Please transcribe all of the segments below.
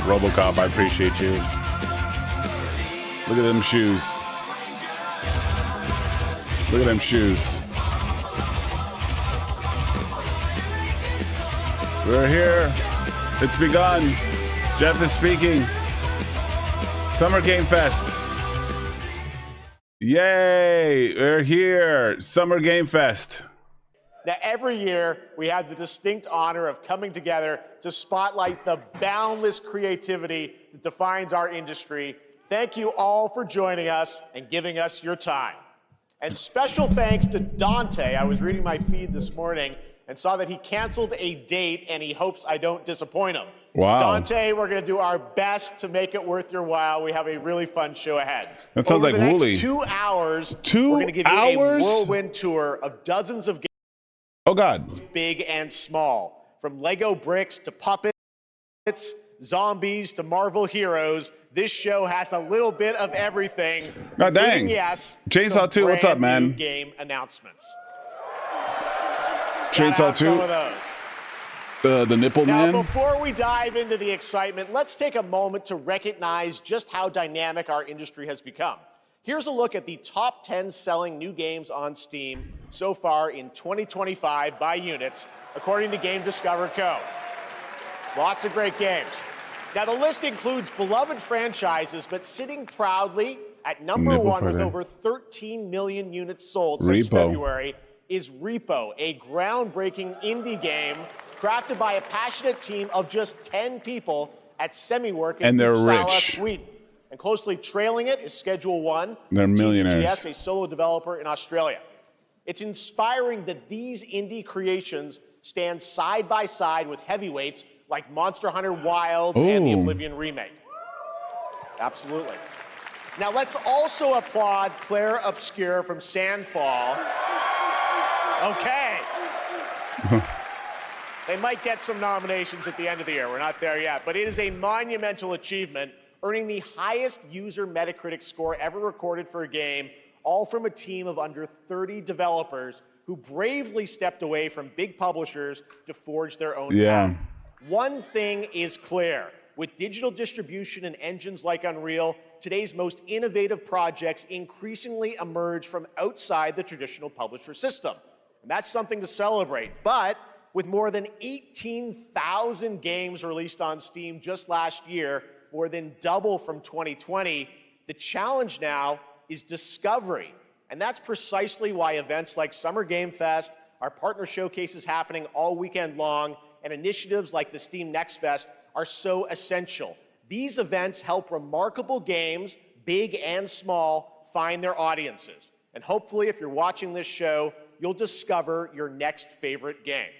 RoboCop, I appreciate you. Look at them shoes. Look at them shoes. We're here. It's begun. Jeff is speaking. Summer Game Fest. Yay! We're here. Summer Game Fest. Now, every year, we have the distinct honor of coming together to spotlight the boundless creativity that defines our industry. Thank you all for joining us and giving us your time. And special thanks to Dante. I was reading my feed this morning and saw that he canceled a date, and he hopes I don't disappoint him. Wow. Dante, we're going to do our best to make it worth your while. We have a really fun show ahead. That sounds Over like the Wooly. Next 2 hours, 2 we're going to give you hours? a whirlwind tour of dozens of games. Oh, God. Big and small. From Lego bricks to puppets, zombies to Marvel heroes, this show has a little bit of everything. God dang. Yes. Chainsaw 2, what's up, man? Game announcements. Chainsaw 2. Some of those. The nipple Now, man. before we dive into the excitement, let's take a moment to recognize just how dynamic our industry has become. Here's a look at the top 10 selling new games on Steam so far in 2025 by units, according to Game Discover Co. Lots of great games. Now, the list includes beloved franchises, but sitting proudly at number one with over 13 million units sold since February is Repo, a groundbreaking indie game crafted by a passionate team of just 10 people at Semiwork in Uppsala, Sweden. And closely trailing it is Schedule 1. They're millionaires. TGS, a solo developer in Australia. It's inspiring that these indie creations stand side by side with heavyweights like Monster Hunter Wilds and the Oblivion remake. Absolutely. Now let's also applaud Claire Obscure from Sandfall. Okay. They might get some nominations at the end of the year. We're not there yet, but it is a monumental achievement, earning the highest user Metacritic score ever recorded for a game, all from a team of under 30 developers who bravely stepped away from big publishers to forge their own path. One thing is clear. With digital distribution and engines like Unreal, today's most innovative projects increasingly emerge from outside the traditional publisher system. And that's something to celebrate. But with more than 18,000 games released on Steam just last year, more than double from 2020, the challenge now is discovery. And that's precisely why events like Summer Game Fest, our partner showcases happening all weekend long, and initiatives like the Steam Next Fest are so essential. These events help remarkable games, big and small, find their audiences. And hopefully, if you're watching this show, you'll discover your next favorite game.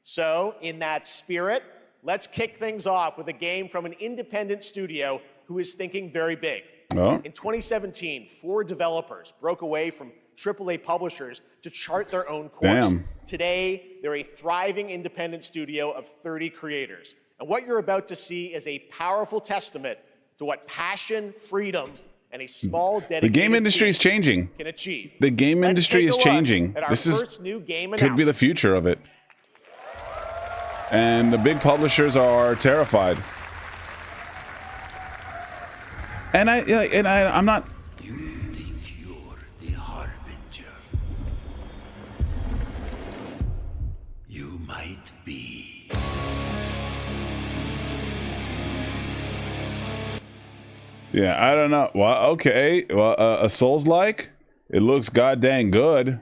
So, in that spirit, let's kick things off with a game from an independent studio who is thinking very big. In 2017, 4 developers broke away from AAA publishers to chart their own course. Today, they're a thriving independent studio of 30 creators. And what you're about to see is a powerful testament to what passion, freedom, and a small dedicated The game industry is changing. Can achieve. The game industry is changing. This could be the future of it. And the big publishers are terrified. And I'm not. You think you're the harbinger? You might be. Yeah, I don't know. Well, okay. Well, a Souls-like? It looks god dang good.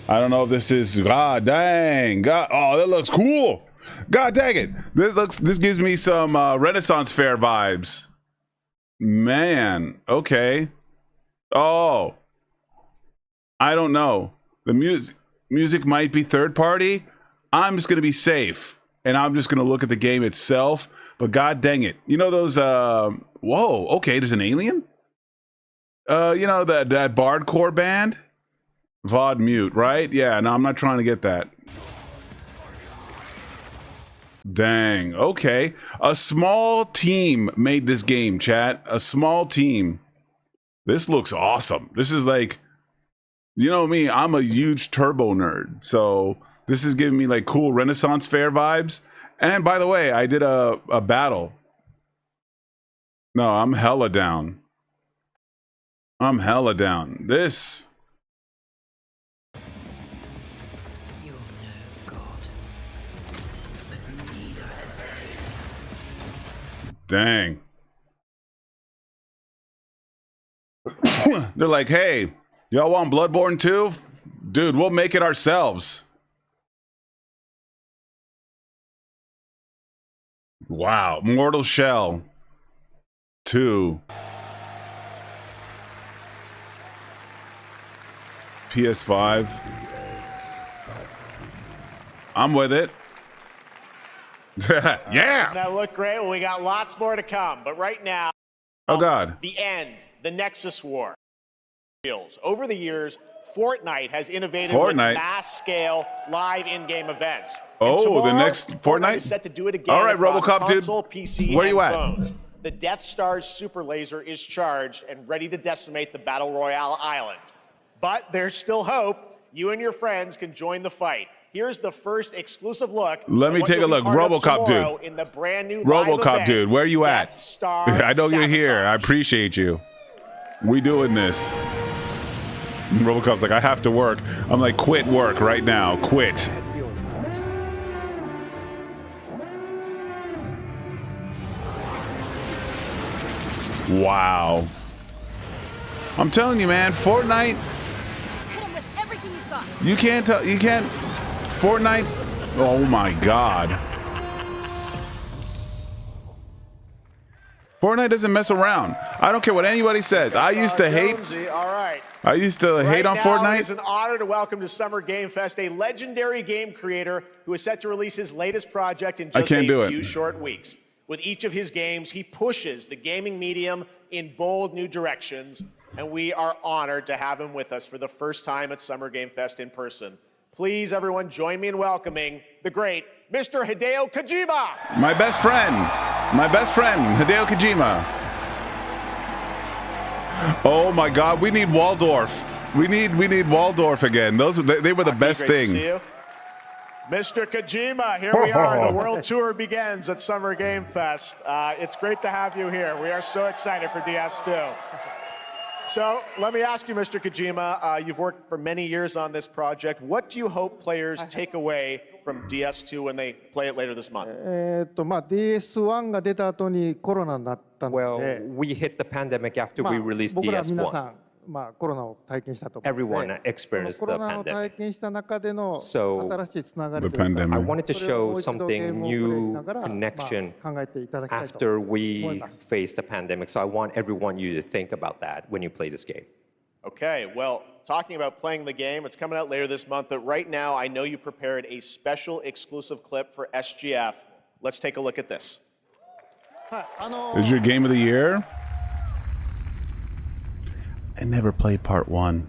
I don't know if this is god dang. God, oh, that looks cool. God dang it. This gives me some Renaissance Fair vibes. Man, okay. Oh. I don't know. The music might be third party. I'm just going to be safe. And I'm just going to look at the game itself. But god dang it. You know those whoa, okay, there's an alien? You know that Bardcore band? VOD mute, right? Yeah, no, I'm not trying to get that. Dang, okay. A small team made this game, chat. A small team. This looks awesome. This is like, you know me, I'm a huge turbo nerd. So this is giving me like cool Renaissance Fair vibes. And by the way, I did a battle No, I'm hella down. I'm hella down. This. You're no god. But neither Dang. They're like, hey, y'all want Bloodborne 2? Dude, we'll make it ourselves. Wow. Mortal Shell 2. PS5. I'm with it. Yeah. That looked great. Well, we got lots more to come. But right now, Oh, God. the end, the Nexus War. Over the years, Fortnite has innovated with mass-scale live in-game events. Oh, tomorrow, the next Fortnite? Is set to do it again. All right, across RoboCop, dude. console, PC, Where and you at? phones. The Death Star's super laser is charged and ready to decimate the Battle Royale island. But there's still hope. You and your friends can join the fight. Here's the first exclusive look. Let me take a look. RoboCop, dude. In the brand new RoboCop, dude. Where you at? Death Star I know you're here. I Sabotage. appreciate you. We doing this. RoboCop's like, I have to work. I'm like, quit work right now. Quit. Wow. I'm telling you, man, Fortnite. Hit him with everything you've got. You can't tell. You can't. Fortnite. Oh my God. Fortnite doesn't mess around. I don't care what anybody says. I used to hate. Jonesy, all right. I used to hate on Right now, Fortnite. It is an honor to welcome to Summer Game Fest a legendary game creator who is set to release his latest project in just a few short weeks. With each of his games, he pushes the gaming medium in bold new directions, and we are honored to have him with us for the first time at Summer Game Fest in person. Please, everyone, join me in welcoming the great Mr. Hideo Kojima. My best friend, Hideo Kojima. Oh my God, we need Waldorf. We need Waldorf again. They were the best Great to see thing. you. Mr. Kojima, here we are. The world tour begins at Summer Game Fest. It's great to have you here. We are so excited for DS2. So let me ask you, Mr. Kojima, you've worked for many years on this project. What do you hope players take away from DS2 when they play it later this month? DS1 が出た後にコロナになったの Well, で、 we hit the pandemic after まあ we released 僕ら皆さ DS1. ん、コロナを体験したと思うの Everyone で、 experienced コロ the ナを体 pandemic. 験した中での So, 新しいつながり The というか、 pandemic. I wanted to それをも show う一度ゲー something ムをプレイし new ながら、 connection 考えていただきたいと after 思い we ます。 faced the pandemic. So I want everyone you to think about that when you play this game. Okay, well, talking about playing the game, it's coming out later this month, but right now I know you prepared a special exclusive clip for SGF. Let's take a look at this. はいIs your game of the year? I never played part 1.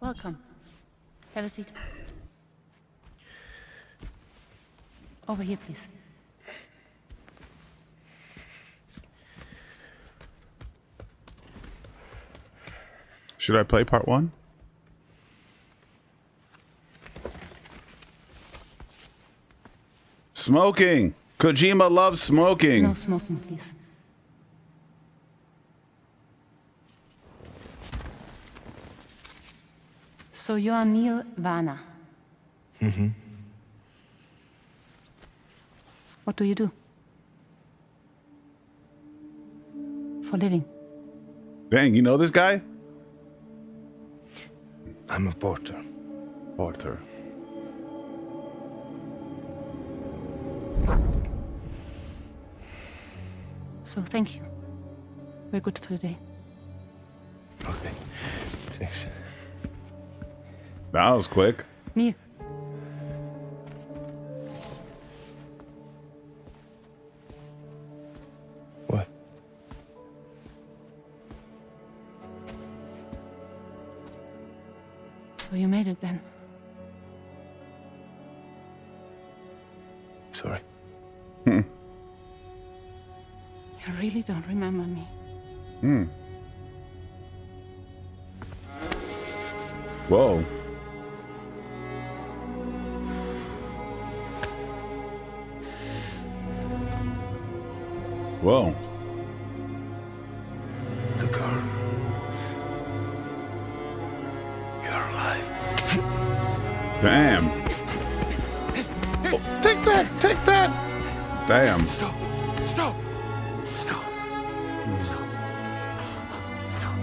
Welcome. Have a seat. Over here, please. Should I play part 1? Smoking. Kojima loves smoking. No smoking, please. So you are Neil Varner. Mm-hmm. What do you do? For a living? Dang, you know this guy? I'm a porter. Porter. So thank you. We're good for today. Okay. Thanks. That was quick. Neil. What? So you made it then. Sorry. You really don't remember me. Whoa. Whoa. The girl. You're alive. Damn. Oh, take that! Take that! Damn. Stop. Stop. Stop. Stop.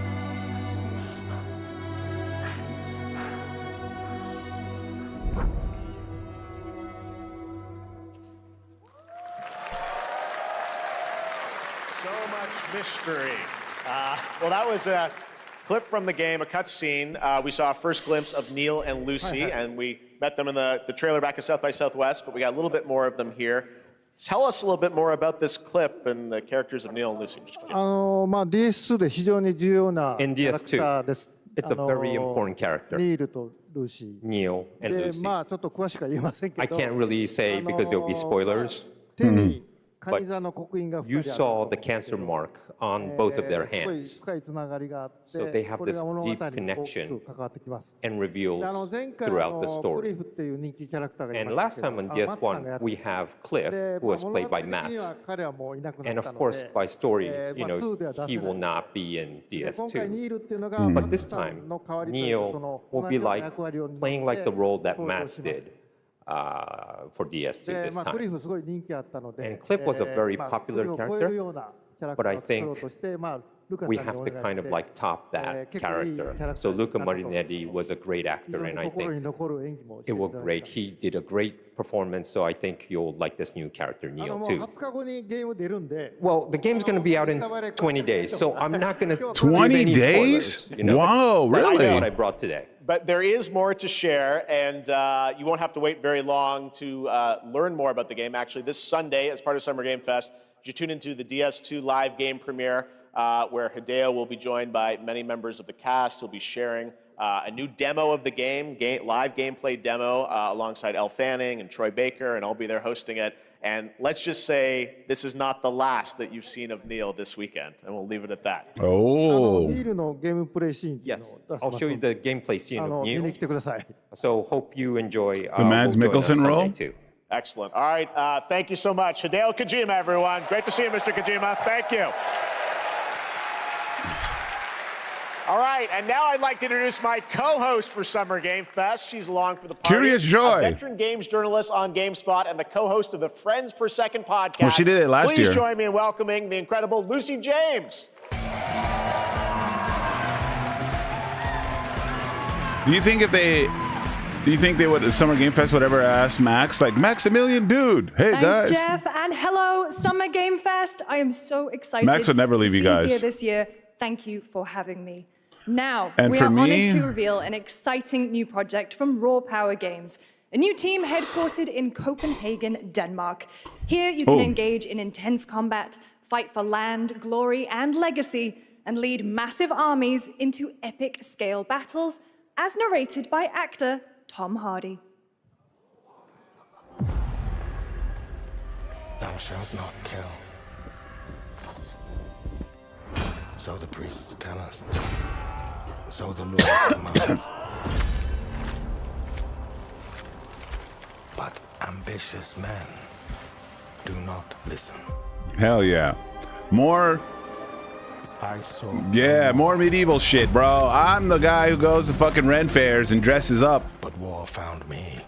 So much mystery. Well, that was a clip from the game, a cutscene. We saw a first glimpse of Neil and Lucy, and we met them in the trailer back at South by Southwest, but we got a little bit more of them here. Tell us a little bit more about this clip and the characters of Neil and Lucy. DS2 で非常に重要なキ In ャラクターです。 It's a very important character, ニールとルーシ Neil ー。 and で、 Lucy. まあちょっと詳しくは言えませんけ I ど、 can't really say because there'll be spoilers. 手にカニ座の刻印が2 You 人ある saw the cancer mark on both of their すごい hands 深いつながりがあって So they have これが this 物語に deep 大き connection く関わってきます。 and で reveals 前回 throughout the ク story. リフっていう人気キャラクターがい And ま last したけ time ど on マッツさんがや DS1, って we have Cliff, で who was 物 played 語 by 的には Max. 彼はもういなくな And った of の course, で by story, まあ 2では出 he せ will ない。 not be in で今回 DS2. ニールっていうのがマ But ッ this ツさ time, んの代わりというかそ Neil の will 同 be じような like 役割を担って playing like the role that 登場 Max します。 did for DS2 で this まあクリ time. フすごい人気あったので、 And Cliff was a very まあ popular クリフを超えるようなキャラクタ But I ーを作ろうとして、まあルカさん We にお have 願い to kind し of て like top that character. So Luca Marinetti was a great 非 actor, 常に and I 心に think 残る演技もして it いた was だき great. ました。 He did a great performance, so I think you'll like this new character, も Neil, う too. 20日後にゲーム出るんで、 Well, the game's going to be out in 20 days, so I'm not going to 20 days? Wow, That's what I really? brought today. But there is more to share, and you won't have to wait very long to learn more about the game. Actually, this Sunday, as part of Summer Game Fest, you tune into the DS2 live game premiere, where Hideo will be joined by many members of the cast. He'll be sharing a new demo of the game, live gameplay demo, alongside Elle Fanning and Troy Baker, and I'll be there hosting it. And let's just say this is not the last that you've seen of Neil this weekend, and we'll leave it at that. ニ Oh. ールのゲームプレイシーンっていうの Yes, を出し I'll ます show you ので the gameplay scene of 見に Neil. 来てください。 So hope you enjoy. The Mads will join us Mikkelsen Sunday, role? too. Excellent. All right, thank you so much. Hideo Kojima, everyone. Great to see you, Mr. Kojima. Thank you. All right, and now I'd like to introduce my co-host for Summer Game Fest. She's along for the party. Curious Joy. A veteran games journalist on GameSpot and the co-host of the Friends Per Second podcast. Well, she did it last Please year. join me in welcoming the incredible Lucy James. Do you think they would Summer Game Fest would ever ask Max, like, Maximilian, dude, hey Thanks, guys. Jeff, and hello, Summer Game Fest. I am so excited. Max would never to leave you be guys. here this year. Thank you for having me. Now, And we for are me- honored to reveal an exciting new project from Raw Power Games, a new team headquartered in Copenhagen, Denmark. Here, you can Oh. engage in intense combat, fight for land, glory, and legacy, and lead massive armies into epic scale battles, as narrated by actor Tom Hardy. Thou shalt not kill. So the priests tell us. So the Lord commands. But ambitious men do not listen. Hell yeah. More, I saw. yeah, more medieval shit, bro. I'm the guy who goes to fucking Ren fairs and dresses up. But war found me.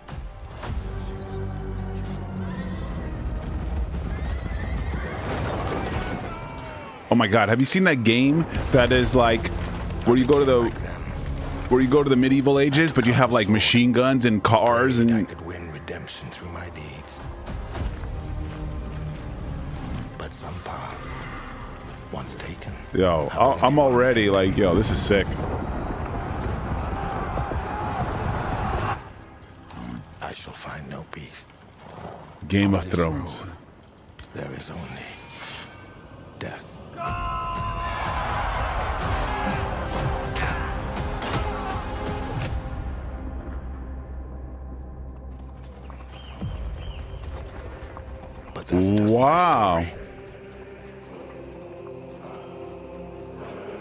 Oh my god, have you seen that game that is like where you go to the medieval ages, but you have like machine guns and cars I and could win redemption through my deeds. But some paths, once taken, yo, I'm already like, yo, this is sick. I shall find no peace. Game of On this Thrones. road, there is only death. wow.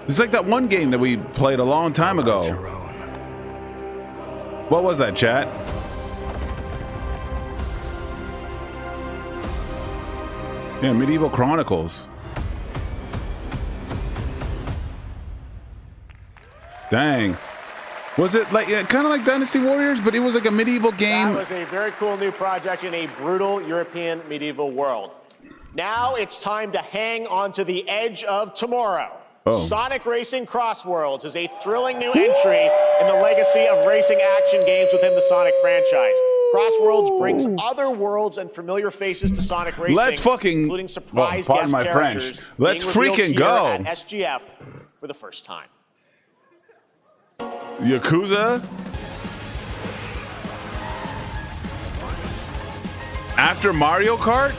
It's like that one game that we played a long time ago. What was that, chat? Yeah, Medieval Chronicles. Dang. Was it like kind of like Dynasty Warriors, but it was like a medieval game? That was a very cool new project in a brutal European medieval world. Now it's time to hang on to the edge of tomorrow. Oh. Sonic Racing Cross Worlds is a thrilling new entry in the legacy of racing action games within the Sonic franchise. Cross Worlds brings other worlds and familiar faces to Sonic Racing, Let's fucking, including surprise pardon guest my characters. French. Let's being revealed freaking here go. at SGF for the first time. Yakuza? After Mario Kart?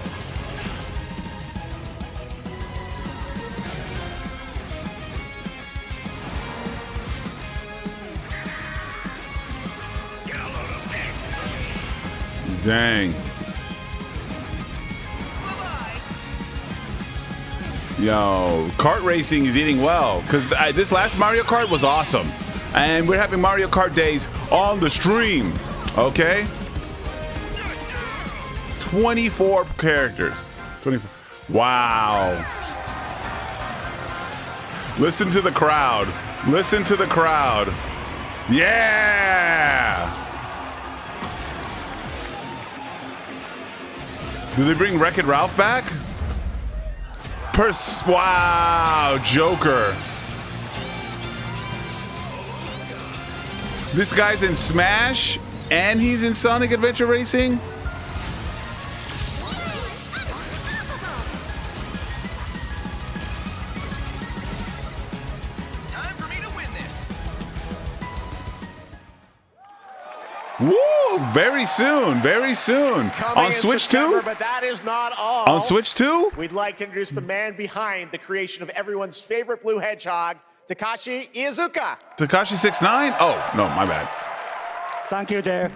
Dang. Yo, kart racing is eating well because this last Mario Kart was awesome. And we're having Mario Kart days on the stream, okay? 24 characters. 24. Wow. Listen to the crowd. Listen to the crowd. Yeah! Do they bring Wreck-It Ralph back? Wow, Joker. This guy's in Smash and he's in Sonic Adventure Racing? Time for me to win this. Woo! Very soon, very soon. Coming On in Switch September, 2? but that is not all. On Switch 2? We'd like to introduce the man behind the creation of everyone's favorite blue hedgehog, Takashi Iizuka. Takashi 69? Oh, no, my bad. Thank you, Jeff.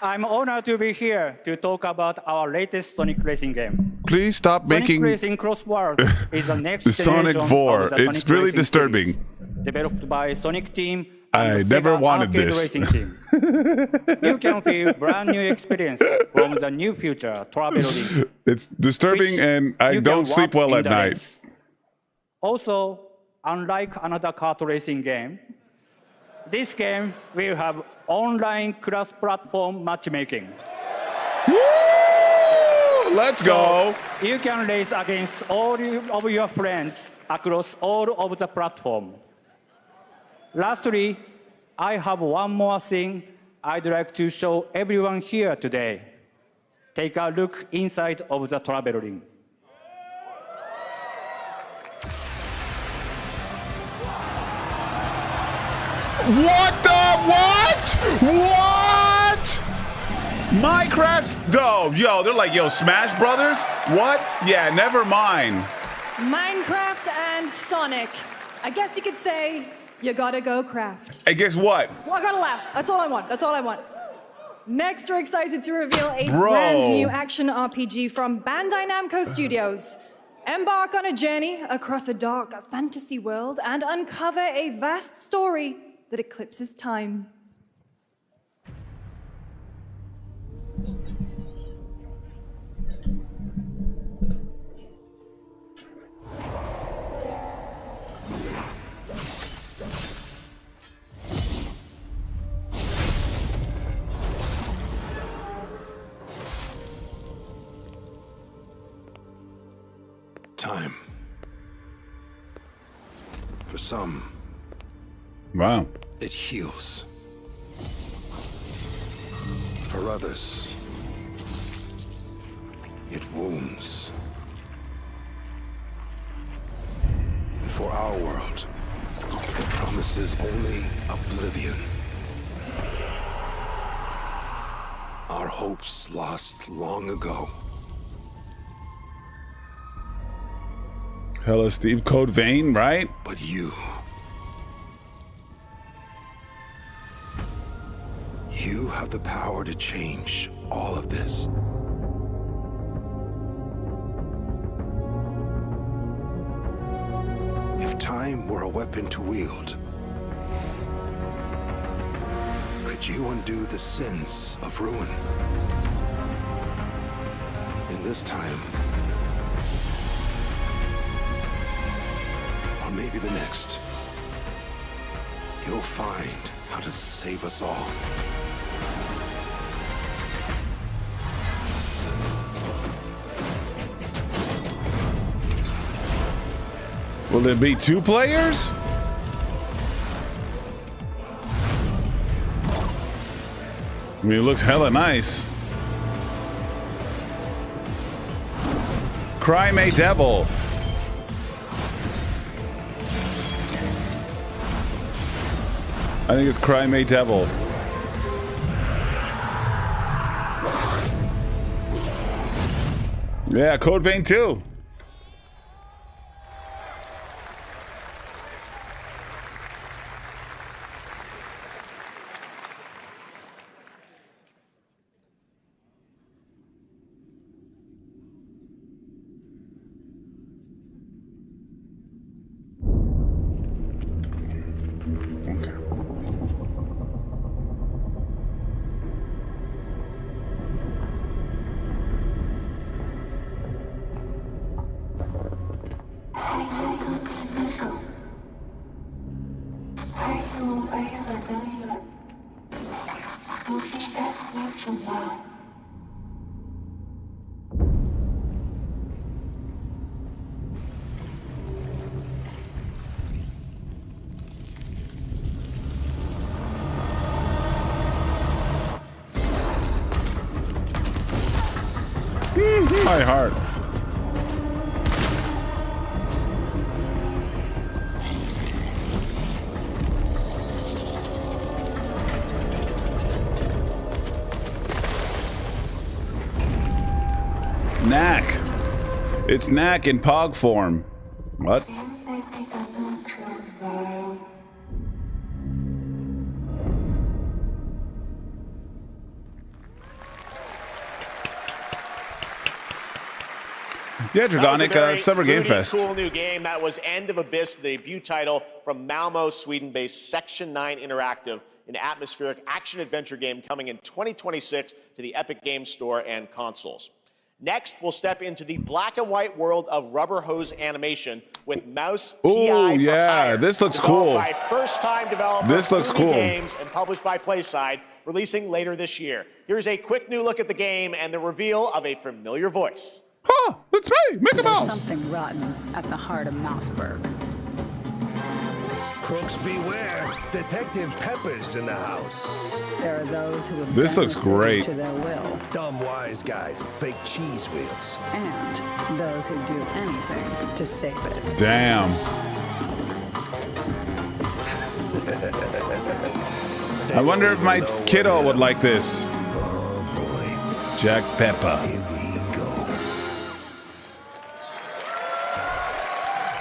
I'm honored to be here to talk about our latest Sonic Racing game. Please stop making Sonic Racing Cross World is the next the Sonic generation 4. of the It's Sonic really Racing disturbing. series, developed by Sonic Team I and the never Sega wanted Arcade this. Racing Team. You can feel brand new experience from the new future traveling. It's disturbing which and I you don't can sleep walk well in at the night. race. Also, unlike another kart racing game, this game will have online cross-platform matchmaking. Woo! Let's go. So you can race against all of your friends across all of the platform. Lastly, I have one more thing I'd like to show everyone here today. Take a look inside of the travel ring. What the what? What? Minecraft's yo, they're like, yo, Smash Brothers? What? Yeah, never mind. Minecraft and Sonic. I guess you could say you gotta go craft. Hey, guess what? Well, I gotta laugh. That's all I want. That's all I want. Next, we're excited to reveal a Bro. brand new action RPG from Bandai Namco Studios. Embark on a journey across a dark fantasy world and uncover a vast story that eclipses time. Time. For some, Wow. it heals. For others, it wounds. And for our world, it promises only oblivion. Our hopes lost long ago. Hello, Steve. Code Vein, right? But you have the power to change all of this. time were a weapon to wield, could you undo the sins of ruin? In this time, or maybe the next, you'll find how to save us all. Will it be 2 players? I mean, it looks hella nice. Cry May Devil. I think it's Cry May Devil. Yeah, Code Vein 2. My heart. Knack. It's Knack in Pog form. What? Yeah, Dragonic, Summer Game Fest. Cool new game. That was End of Abyss, the debut title from Malmo, Sweden-based Section 9 Interactive, an atmospheric action-adventure game coming in 2026 to the Epic Games Store and consoles. Next, we'll step into the black and white world of rubber hose animation with Mouse PI Oh, for yeah, Hire, this looks developed cool. by first-time developer This looks 3D cool. Games and published by PlaySide, releasing later this year. Here's a quick new look at the game and the reveal of a familiar voice. Huh, it's me, Mickey There's Mouse. something rotten at the heart of Mouseburg. Crooks beware. Detective Pepper's in the house. There are those who have This bend looks the city great. to their will, Dumb wise guys and fake cheese wheels. and those who do anything to save it. Damn. I wonder if my kiddo would like this. Oh boy. Jack Pepper. Here we go.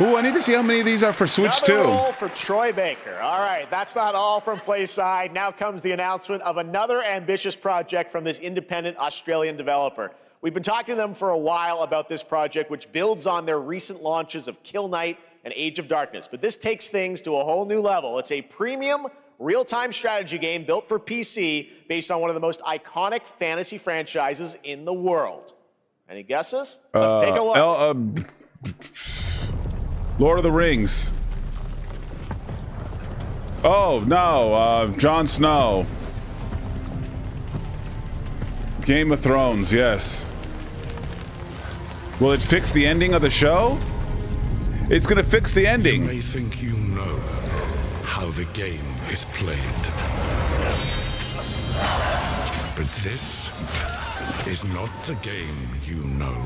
Ooh, I need to see how many of these are for Switch Another 2. role for Troy Baker. All right, that's not all from PlaySide. Now comes the announcement of another ambitious project from this independent Australian developer. We've been talking to them for a while about this project, which builds on their recent launches of Kill Knight and Age of Darkness. But this takes things to a whole new level. It's a premium real-time strategy game built for PC based on one of the most iconic fantasy franchises in the world. Any guesses? Let's take a look. Lord of the Rings. Oh, no. Jon Snow. Game of Thrones, yes. Will it fix the ending of the show? It's gonna fix the You ending. may think you know how the game is played. But this is not the game you know.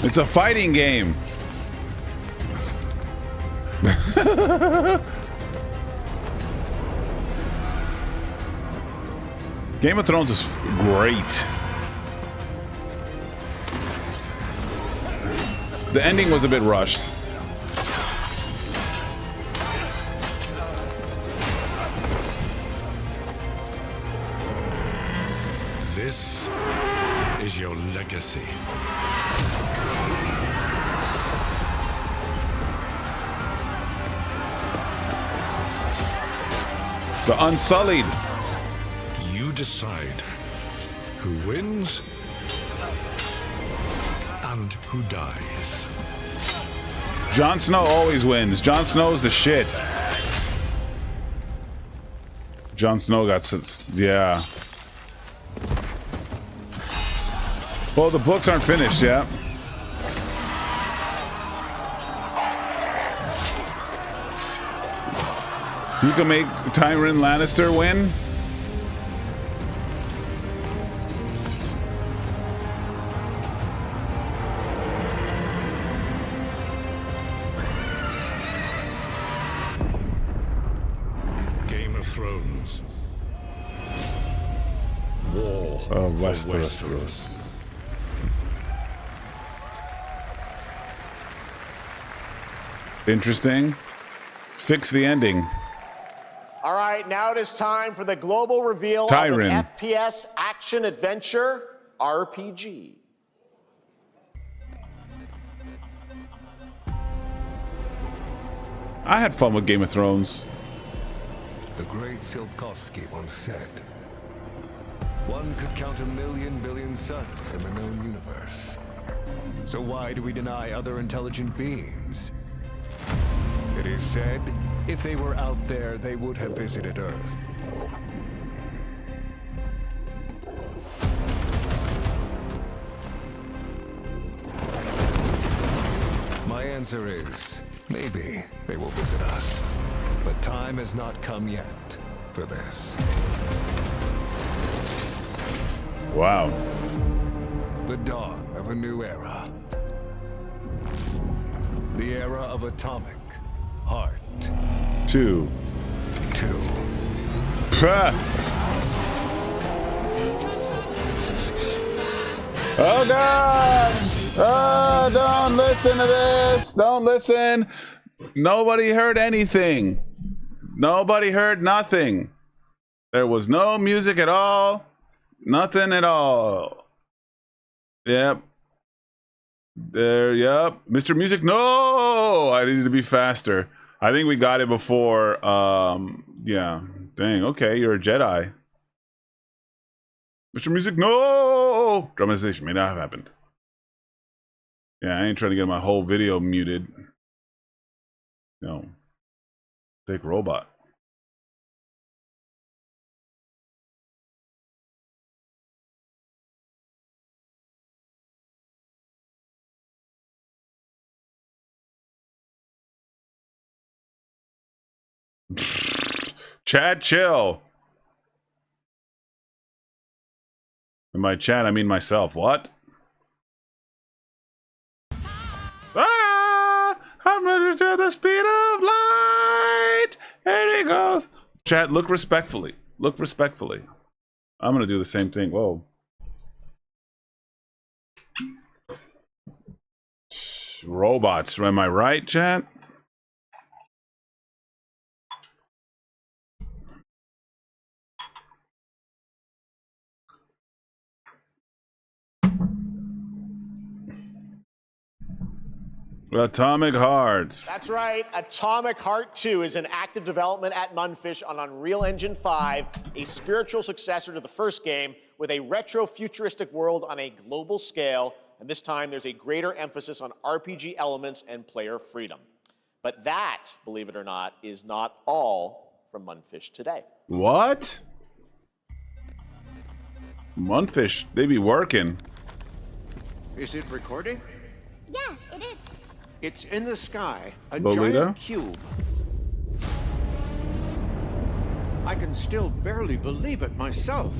It's a fighting game. Game of Thrones is great. The ending was a bit rushed. This is your legacy. The Unsullied. You decide who wins and who dies. Jon Snow always wins. Jon Snow's the shit. Jon Snow got... Yeah. Well, the books aren't finished yet. You can make Tyrion Lannister win? Game of Thrones. War of for Westeros. Interesting. Fix the ending. All right, now it is time for the global reveal Tyrion. of an FPS action adventure RPG. I had fun with Game of Thrones. The great Silkovsky once said, one could count 1,000,000 billion suns in the known universe. So why do we deny other intelligent beings? It is said, if they were out there, they would have visited Earth. My answer is, maybe they will visit us. But time has not come yet for this. Wow. The dawn of a new era. The era of atomic heart. 2. 2. Oh God! Oh, don't listen to this! Don't listen! Nobody heard anything. Nobody heard nothing. There was no music at all. Nothing at all. Yep. There, yep. Mr. Music, no! I needed to be faster. I think we got it before. Yeah. Dang, okay, you're a Jedi. Mr. Music, no! Dramatization may not have happened. Yeah, I ain't trying to get my whole video muted. No. Take robot. Chat, chill. In my chat, I mean myself. What? Ah! I'm ready to the speed of light. There he goes. Chat, look respectfully. Look respectfully. I'm gonna do the same thing. Whoa. Robots. Am I right, chat? Atomic Hearts. That's right. Atomic Heart 2 is in active development at Mundfish on Unreal Engine 5, a spiritual successor to the first game with a retro-futuristic world on a global scale, and this time there's a greater emphasis on RPG elements and player freedom. But that, believe it or not, is not all from Mundfish today. What? Mundfish, they be working. Is it recording? Yeah, it is. It's in the sky, a Lolita? giant cube. I can still barely believe it myself.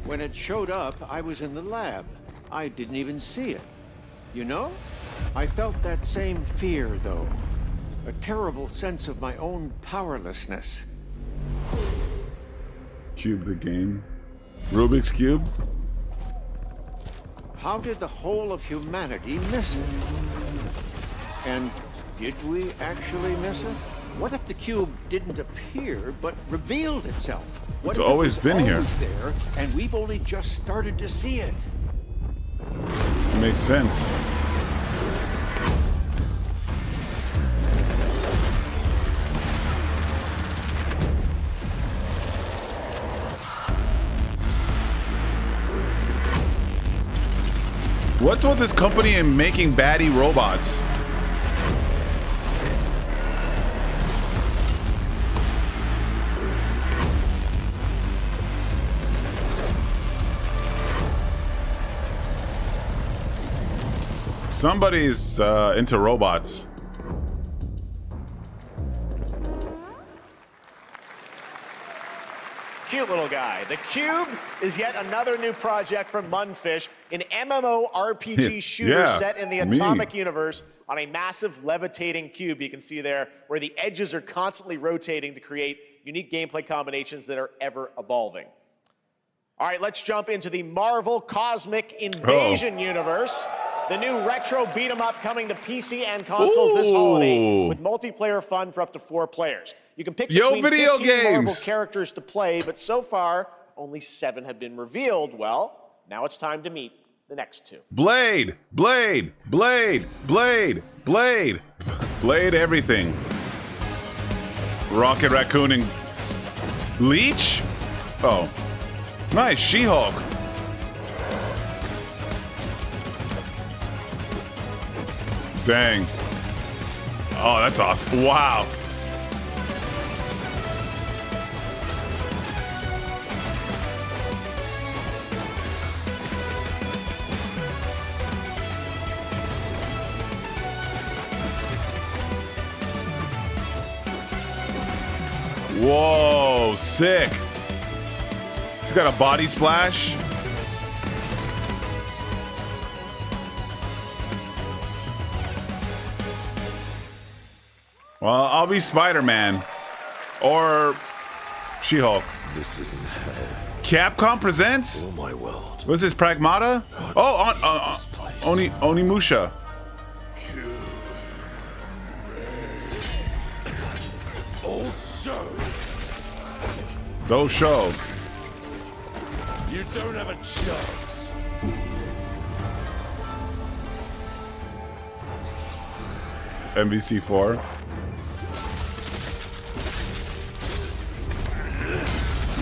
When it showed up, I was in the lab. I didn't even see it. You know? I felt that same fear, though. A terrible sense of my own powerlessness. Cube the game. Rubik's Cube? How did the whole of humanity miss it? And did we actually miss it? What if the cube didn't appear, but revealed itself? What It's if it always was been here. always there, and we've only just started to see it? Makes sense. What's with this company in making baddie robots? Somebody's into robots. Cute little guy. The Cube is yet another new project from Munfish, an MMORPG shooter set in the Atomic Universe on a massive levitating cube. You can see there where the edges are constantly rotating to create unique gameplay combinations that are ever evolving. All right, let's jump into the Marvel Cosmic Invasion universe. The new retro beat 'em up coming to PC and consoles this holiday with multiplayer fun for up to 4 players. You can pick between 15 Marvel characters to play, but so far, only 7 have been revealed. Well, now it's time to meet the next 2. Blade, Blade, Blade, Blade, Blade, Blade everything. Rocket Raccoon and Leech? Oh, nice, She-Hulk. Dang. Oh, that's awesome. Wow. Whoa, sick. He's got a body splash. Well, I'll be Spider-Man or She-Hulk. This isn't hell. Capcom presents. Oh my world. What's this, Pragmata? Oh, Onimusha. Those show. You don't have a chance. MVC4.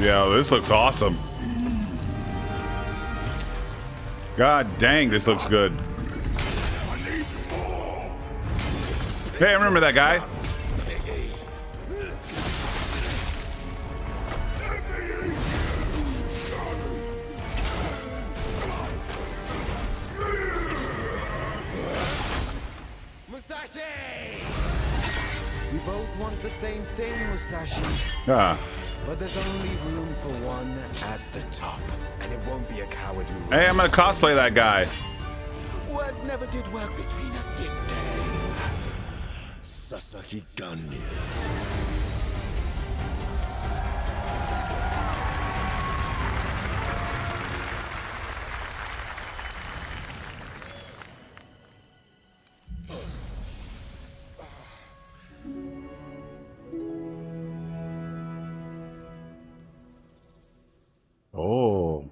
Yeah, this looks awesome. God dang, this looks good. Hey, I remember that guy. We both want the same thing, Musashi. Ah. But there's only room for one at the top. And it won't be a coward who... Hey, I'm gonna cosplay that guy. Words never did work between us, did they? Sasaki Ganyu. Oh.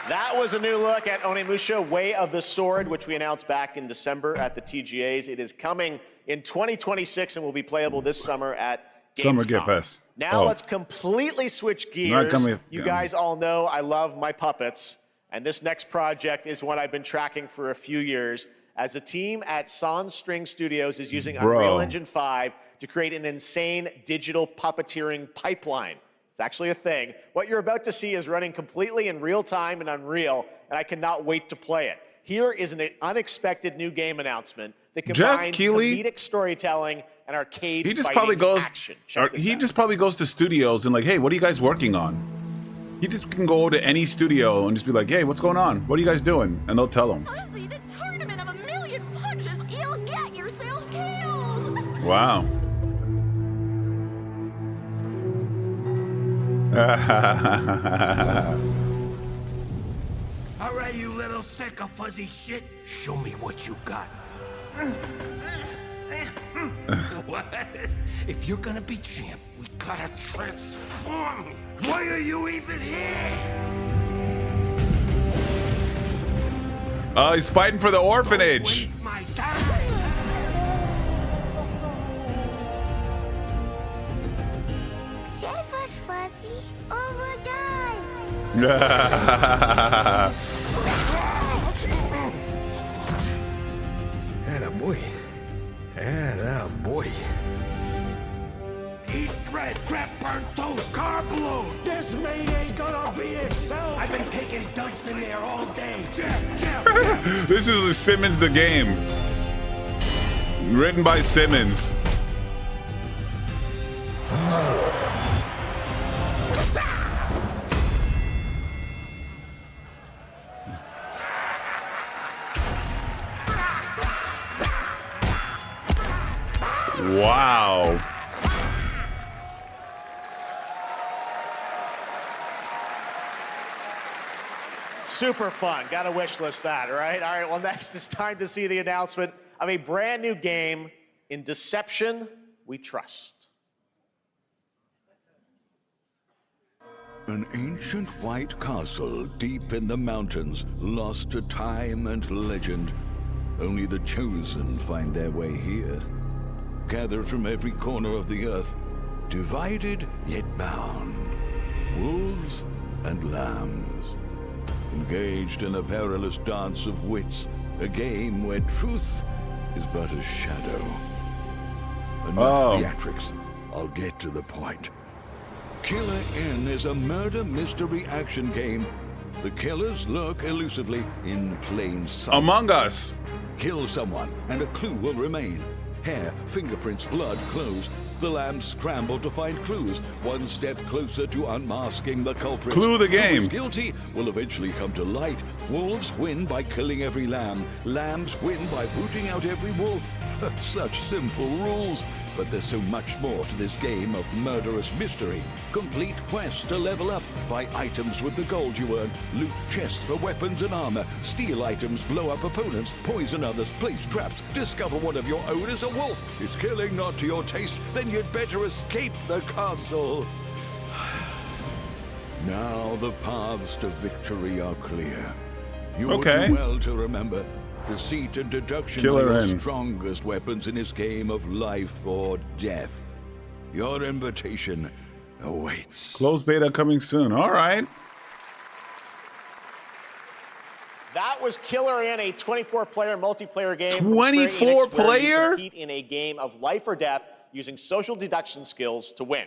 That was a new look at Onimusha Way of the Sword, which we announced back in December at the TGAs. It is coming in 2026 and will be playable this summer at Summer Gamescom. Gamefest. Now let's completely switch gears. You guys all know I love my puppets, and this next project is one I've been tracking for a few years. As a team at Sans String Studios is using Unreal Engine 5 to create an insane digital puppeteering pipeline. It's actually a thing. What you're about to see is running completely in real time in Unreal, and I cannot wait to play it. Here is an unexpected new game announcement that combines comedic storytelling and arcade action. He just probably goes to studios and like, hey, what are you guys working on? He just can go to any studio and just be like, hey, what's going on? What are you guys doing? And they'll tell him. Fuzzy, the tournament of a million punches, you'll get yourself killed. Wow. All right, you little sick of fuzzy shit. Show me what you got. What? If you're gonna be champ, we gotta transform you. Why are you even here? Oh, he's fighting for the orphanage. My time. Save us, Fuzzy, or we'll die. Attaboy. Attaboy. Eat bread, crap, burnt toast, carb load. This meat ain't gonna beat itself. I've been taking dumps in there all day. This is Simmons the Game. Written by Simmons. Wow. Super fun. Got to wish list that, right? All right, well, next it's time to see the announcement of a brand new game in Deception We Trust. An ancient white castle deep in the mountains, lost to time and legend. Only the chosen find their way here. Gathered from every corner of the earth, divided yet bound. Wolves and lambs. Engaged in a perilous dance of wits, a game where truth is but a shadow. Enough theatrics. I'll get to the point. Killer Inn is a murder mystery action game. The killers lurk elusively in plain sight. Among Us. Kill someone and a clue will remain. Hair, fingerprints, blood, clothes. The lambs scramble to find clues, one step closer to unmasking the culprit. Clue the game. Who's guilty will eventually come to light. Wolves win by killing every lamb. Lambs win by booting out every wolf. Such simple rules. But there's so much more to this game of murderous mystery. Complete quests to level up. Buy items with the gold you earn. Loot chests for weapons and armor. Steal items, blow up opponents, poison others, place traps. Discover one of your own is a wolf. Is killing not to your taste? Then you'd better escape the castle. Now the paths to victory are clear. You would do well to remember. Deceit and deduction Killer are Inn. your strongest weapons in this game of life or death. Your invitation awaits. Closed beta coming soon. All right. That was Killer Inn, a 24-player multiplayer game. 24 player? Compete in a game of life or death using social deduction skills to win.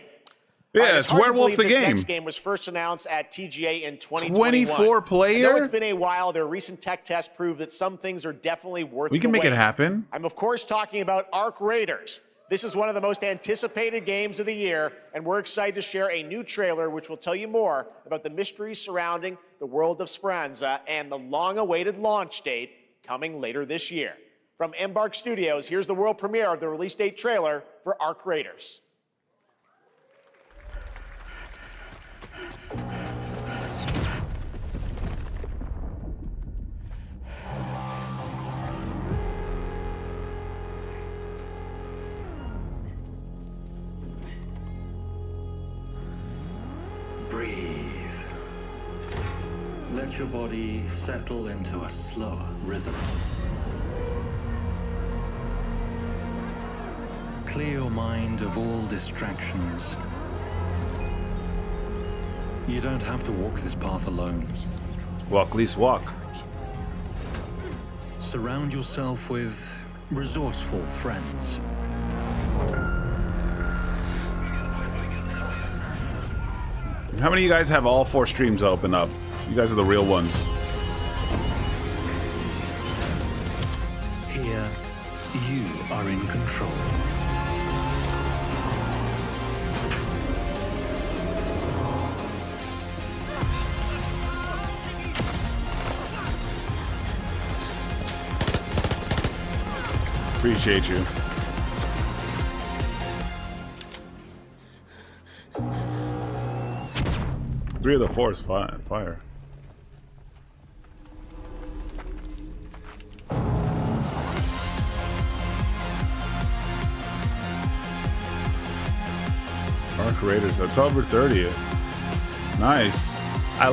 Yeah, it's Werewolf the This Game. next game was first announced at TGA in 2021. 24 player? I know it's been a while. Their recent tech tests prove that some things are definitely worth We can the make it wait. happen. I'm, of course, talking about Ark Raiders. This is one of the most anticipated games of the year, and we're excited to share a new trailer which will tell you more about the mysteries surrounding the world of Speranza and the long-awaited launch date coming later this year. From Embark Studios, here's the world premiere of the release date trailer for Ark Raiders. Breathe. Let your body settle into a slower rhythm. Clear your mind of all distractions. You don't have to walk this path alone. Walk, least walk. Surround yourself with resourceful friends. How many of you guys have all 4 streams open up? You guys are the real ones. Here, you are in control. Appreciate you. Three of the 4 is fire. Ark Raiders, October 30th. Nice. I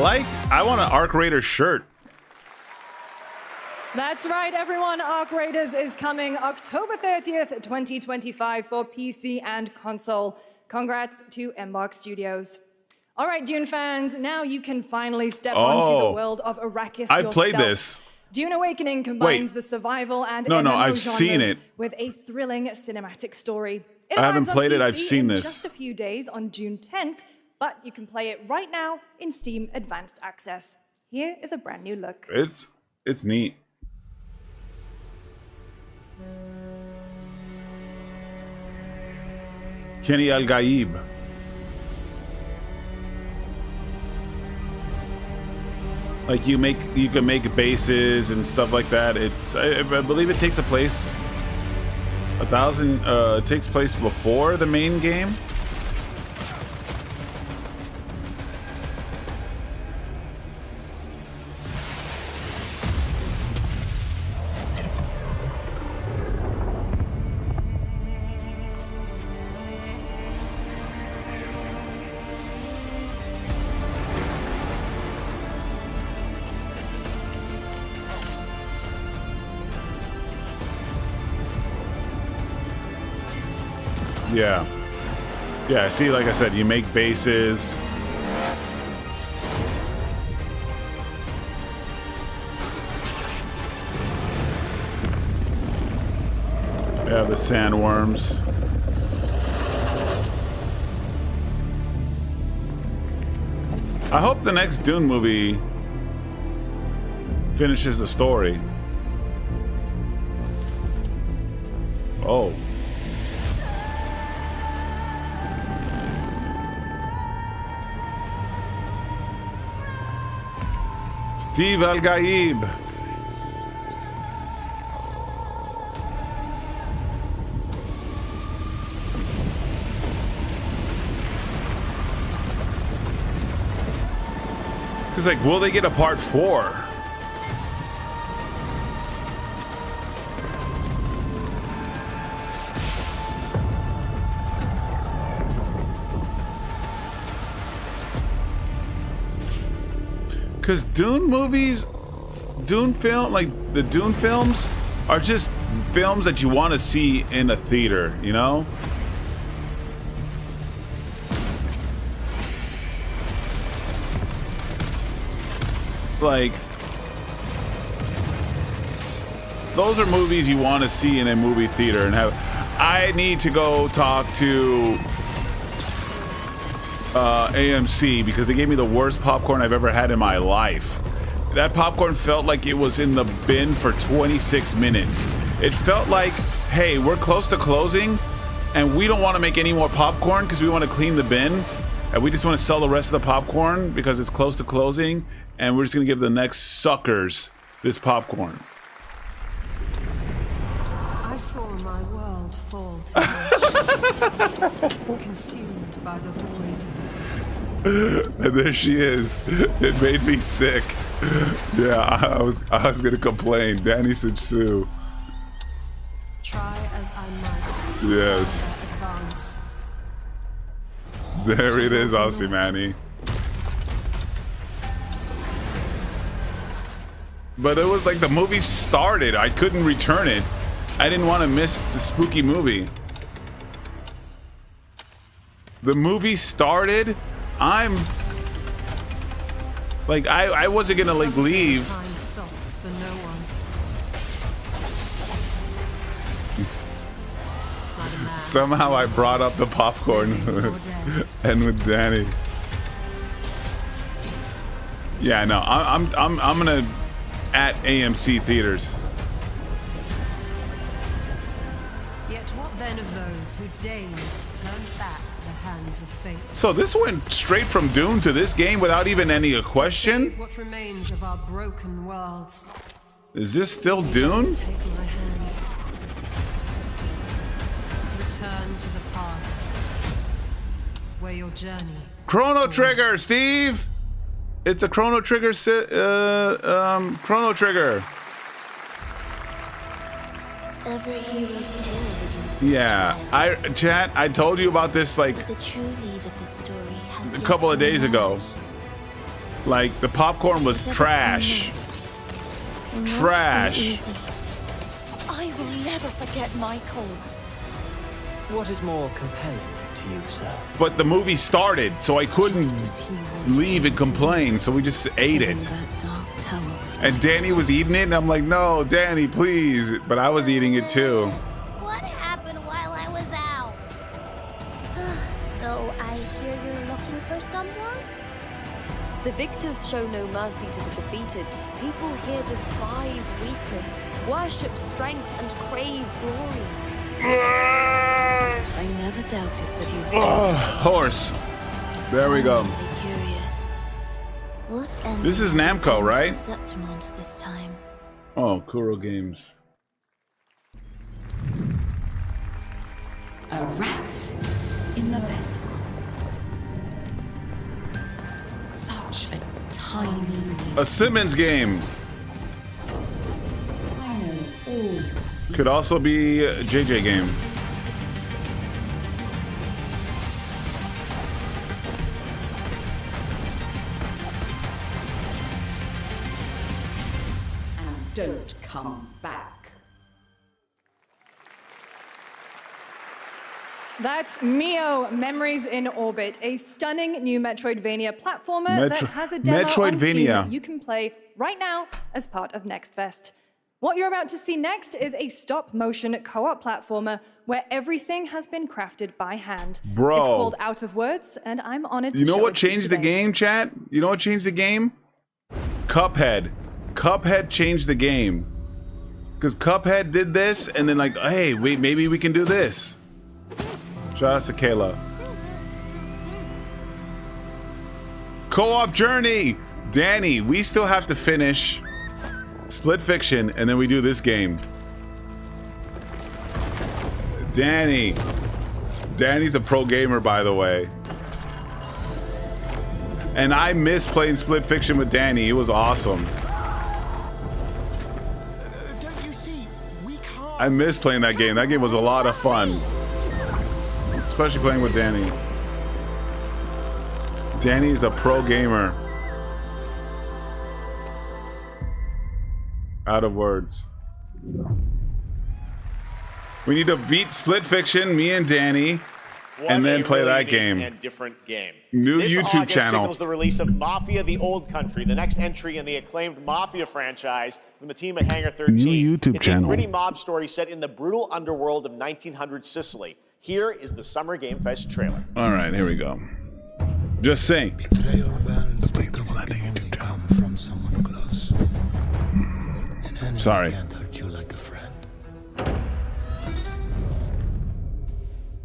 want an Ark Raider shirt. That's right, everyone. Ark Raiders is coming October 30th, 2025 for PC and console. Congrats to Embark Studios. All right, Dune fans, now you can finally step onto the world of Arrakis I've yourself. played this. Dune Awakening combines the survival and No, MMO I've seen genres it. with a thrilling cinematic story. I haven't arrives on played it, PC I've seen in this. just a few days on June 10th, but you can play it right now in Steam Advanced Access. Here is a brand new look. It's neat. Kenny Al-Gaib. Like you can make bases and stuff like that. I believe it takes place before the main game. Yeah, see, like I said, you make bases. Yeah, the sandworms. I hope the next Dune movie finishes the story. Oh. Steve Al-Gaib. It's like, will they get a part 4? Because Dune movies, like the Dune films are just films that you want to see in a theater, you know? Like, those are movies you want to see in a movie theater and have. I need to go talk to AMC because they gave me the worst popcorn I've ever had in my life. That popcorn felt like it was in the bin for 26 minutes. It felt like, hey, we're close to closing and we don't want to make any more popcorn because we want to clean the bin and we just want to sell the rest of the popcorn because it's close to closing and we're just going to give the next suckers this popcorn. I saw my world fall to ash, consumed by the void. And there she is. It made me sick. Yeah, I was gonna complain. Danny said sue. Try as I might. Yes. Advance. There it is, Aussie Manny. But it was like the movie started. I couldn't return it. I didn't want to miss the spooky movie. The movie started. I'm like I wasn't gonna like leave. Time stops for no one. Somehow I brought up the popcorn and with Danny. Yeah, no, I'm gonna at AMC theaters. Yet what then of those who deigned to turn back the hands of fate? So this went straight from Dune to this game without even any question? What remains of our broken worlds? Is this still Dune? Take my hand. Return to the past, where your journey. Chrono Trigger, Steve! It's a Chrono Trigger, Chrono Trigger. Every hero's tale begins with Yeah, chat, I told you about this like the true lead of the story has a couple of days ago. Like the popcorn was trash. Trash. I will never forget my cause. What is more compelling, to you, sir. But the movie started, so I couldn't leave and complain, so we just ate it. And Danny was eating it, and I'm like, no, Danny, please. But I was eating it too. What happened while I was out? So I hear you're looking for someone? The victors show no mercy to the defeated. People here despise weakness, worship strength, and crave glory. I never doubted that you Horse. There we go. What This is Namco, right? Septimont this time? Oh, Kuro Games. A rat in the vessel. Such a tiny. A Simmons game. I know all your secrets. Could also be a JJ game. Don't come back. That's Mio, Memories in Orbit, a stunning new Metroidvania platformer that has a demo on Steam that you can play right now as part of NextFest. What you're about to see next is a stop-motion co-op platformer where everything has been crafted by hand. Bro. It's called Out of Words, and I'm honored to You know show what it to you changed the today. game, chat? You know what changed the game? Cuphead. Cuphead changed the game. Because Cuphead did this, and then like, hey, wait, maybe we can do this. Shout out to Kayla. Co-op journey! Danny, we still have to finish Split Fiction, and then we do this game. Danny's a pro gamer, by the way. And I miss playing Split Fiction with Danny. It was awesome. I miss playing that game. That game was a lot of fun. Especially playing with Danny. Danny's a pro gamer. Out of words. We need to beat Split Fiction, me and Danny, and then play that game. And different game. New This YouTube August channel. signals the release of Mafia: The Old Country, the next entry in the acclaimed Mafia franchise from the team at Hangar 13. New YouTube it's channel. a gritty mob story set in the brutal underworld of 1900 Sicily. Here is the Summer Game Fest trailer. All right, here we go. Just saying. Sorry.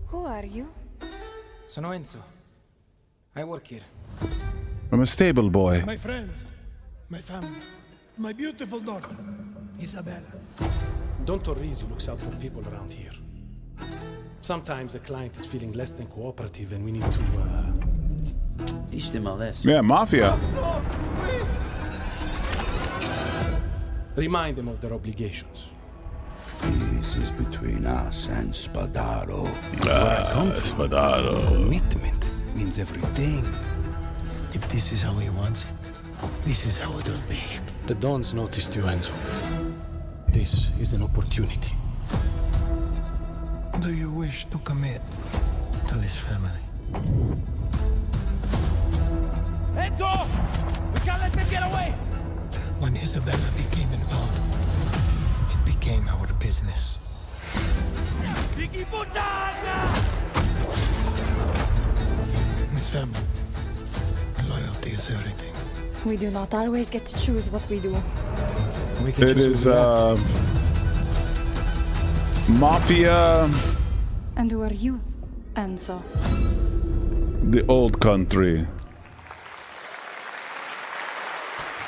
Who are you? Sono Enzo. I work here. I'm a stable boy. My friends, my family, my beautiful daughter, Isabella. Don Torrisi looks out for people around here. Sometimes the client is feeling less than cooperative and we need to, teach them a lesson. Yeah, Mafia. Remind them of their obligations. This is between us and Spadaro. Spadaro. Commitment means everything. If this is how he wants it, this is how it'll be. The Dons noticed you, Enzo. This is an opportunity. Do you wish to commit to this family? Enzo! We can't let them get away! When Isabella became involved, it became our business. Vicky Puttana! This family, loyalty is everything. We do not always get to choose what we do. It is Mafia. And who are you, Enzo? The Old Country.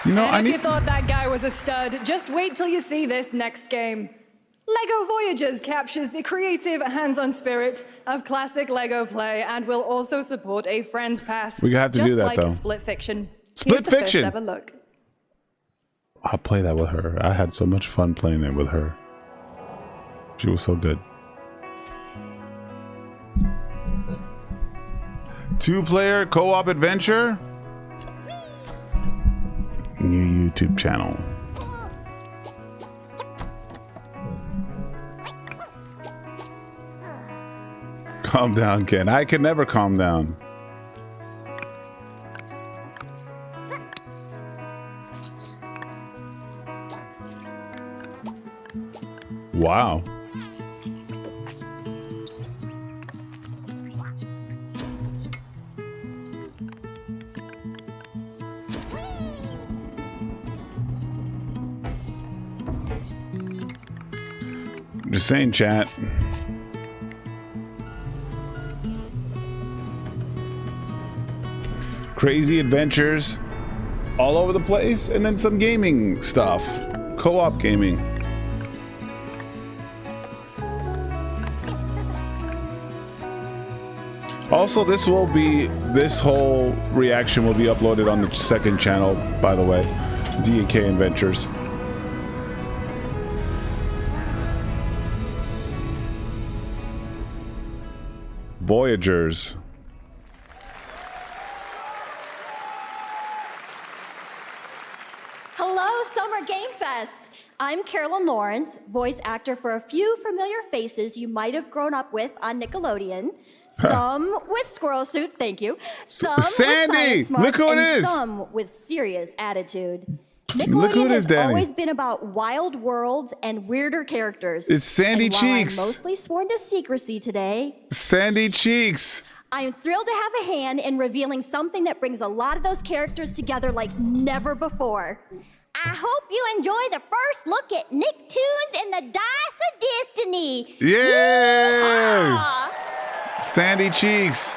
You know, And if you thought that guy was a stud, just wait till you see this next game. LEGO Voyagers captures the creative, hands-on spirit of classic LEGO play and will also support a Friends Pass. We have to do that, just like though. Split Fiction. Split Here's the Fiction! First ever look. I'll play that with her. I had so much fun playing it with her. She was so good. 2-player co-op adventure? New YouTube channel. Calm down, Ken. I can never calm down. Wow. Just saying, chat. Crazy adventures all over the place, and then some gaming stuff. Co-op gaming. Also, this whole reaction will be uploaded on the second channel, by the way, d&kadventures. Voyagers. Hello, Summer Gamefest! I'm Carolyn Lawrence, voice actor for a few familiar faces you might have grown up with on Nickelodeon. Some with squirrel suits, thank you. Some Sandy! with science smarts, Look who it and is! some with serious attitude. Look who Nickelodeon it has is, Danny. always been about wild worlds and weirder characters. It's Sandy and while Cheeks. I'm mostly sworn to secrecy today, Sandy Cheeks. I am thrilled to have a hand in revealing something that brings a lot of those characters together like never before. I hope you enjoy the first look at Nicktoons and the Dice of Destiny. Yay! Yeehaw! Sandy Cheeks.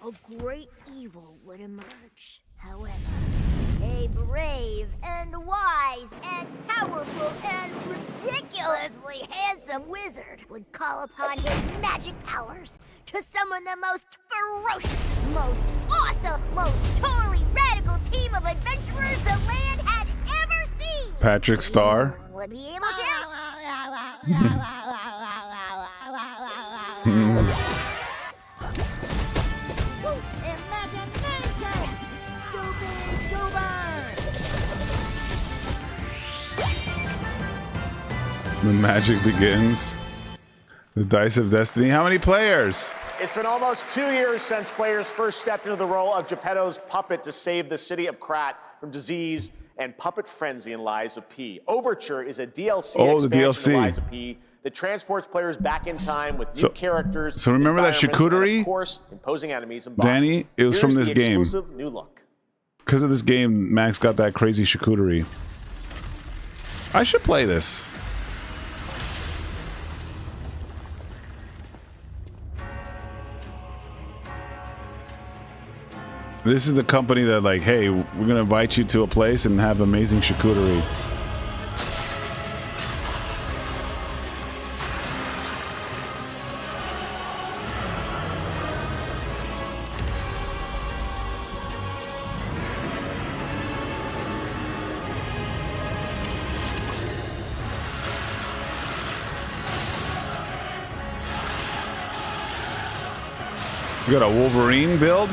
A great evil would emerge. However, a brave and wise and powerful and ridiculously handsome wizard would call upon his magic powers to summon the most ferocious, most awesome, most totally radical team of adventurers the land had ever seen. Patrick Star. Would be able to. Imagination! Doobie Doober! The magic begins. The Dice of Destiny. How many players? It's been almost 2 years since players first stepped into the role of Geppetto's puppet to save the city of Krat from disease and puppet frenzy in Lies of P. Overture is a DLC expansion of Lies of P that transports players back in time with new characters. So remember that environments, charcuterie? and of course, imposing enemies and bosses. Danny, it was from Here's this the game. exclusive new look. Because of this game, Max got that crazy charcuterie. I should play this. This is the company that, like, hey, we're going to invite you to a place and have amazing charcuterie. You got a Wolverine build?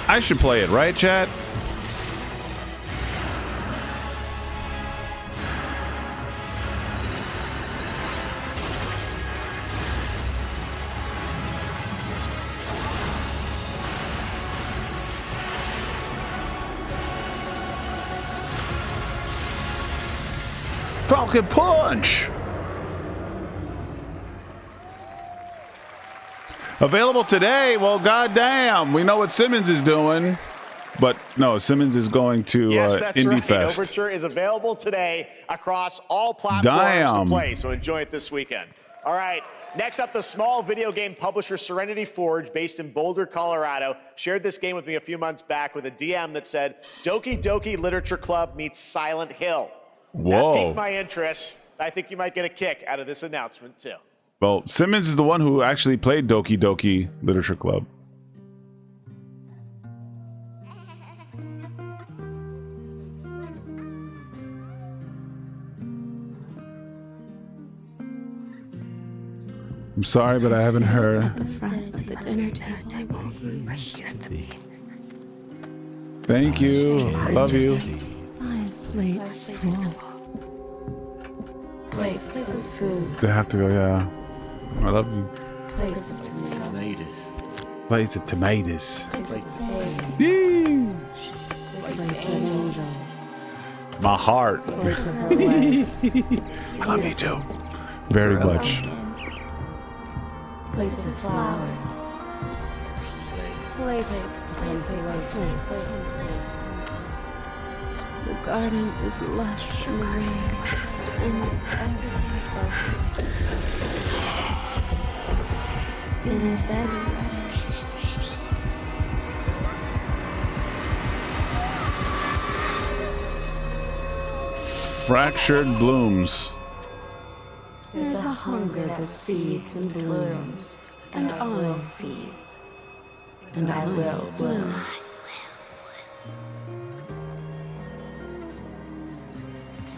I should play it, right, chat? Falcon Punch! Available today. Well, goddamn, we know what Simmons is doing, but no, Simmons is going to Yes, that's Indie right. Fest. Overture is available today across all platforms to play, so enjoy it this weekend. All right, next up, the small video game publisher Serenity Forge, based in Boulder, Colorado, shared this game with me a few months back with a DM that said, Doki Doki Literature Club meets Silent Hill. Whoa. That piqued my interest. I think you might get a kick out of this announcement, too. Well, Simmons is the one who actually played Doki Doki Literature Club. I'm sorry, but I haven't heard. At the front of the dinner table where he used to be. Thank you. Love you. 5 plates full. Plates of food. They have to go, yeah. I love you. Plates of tomatoes. Plates of tomatoes. Plates of egg. Yee. Plates of angels. My heart. Plates of her legs. I love you too. Very much. Plates of flowers. Plates and plates. The garden is lush and green, and everything's focused. Dinner's ready. Fractured blooms. There's a hunger that feeds and blooms, and I will feed, and I will bloom.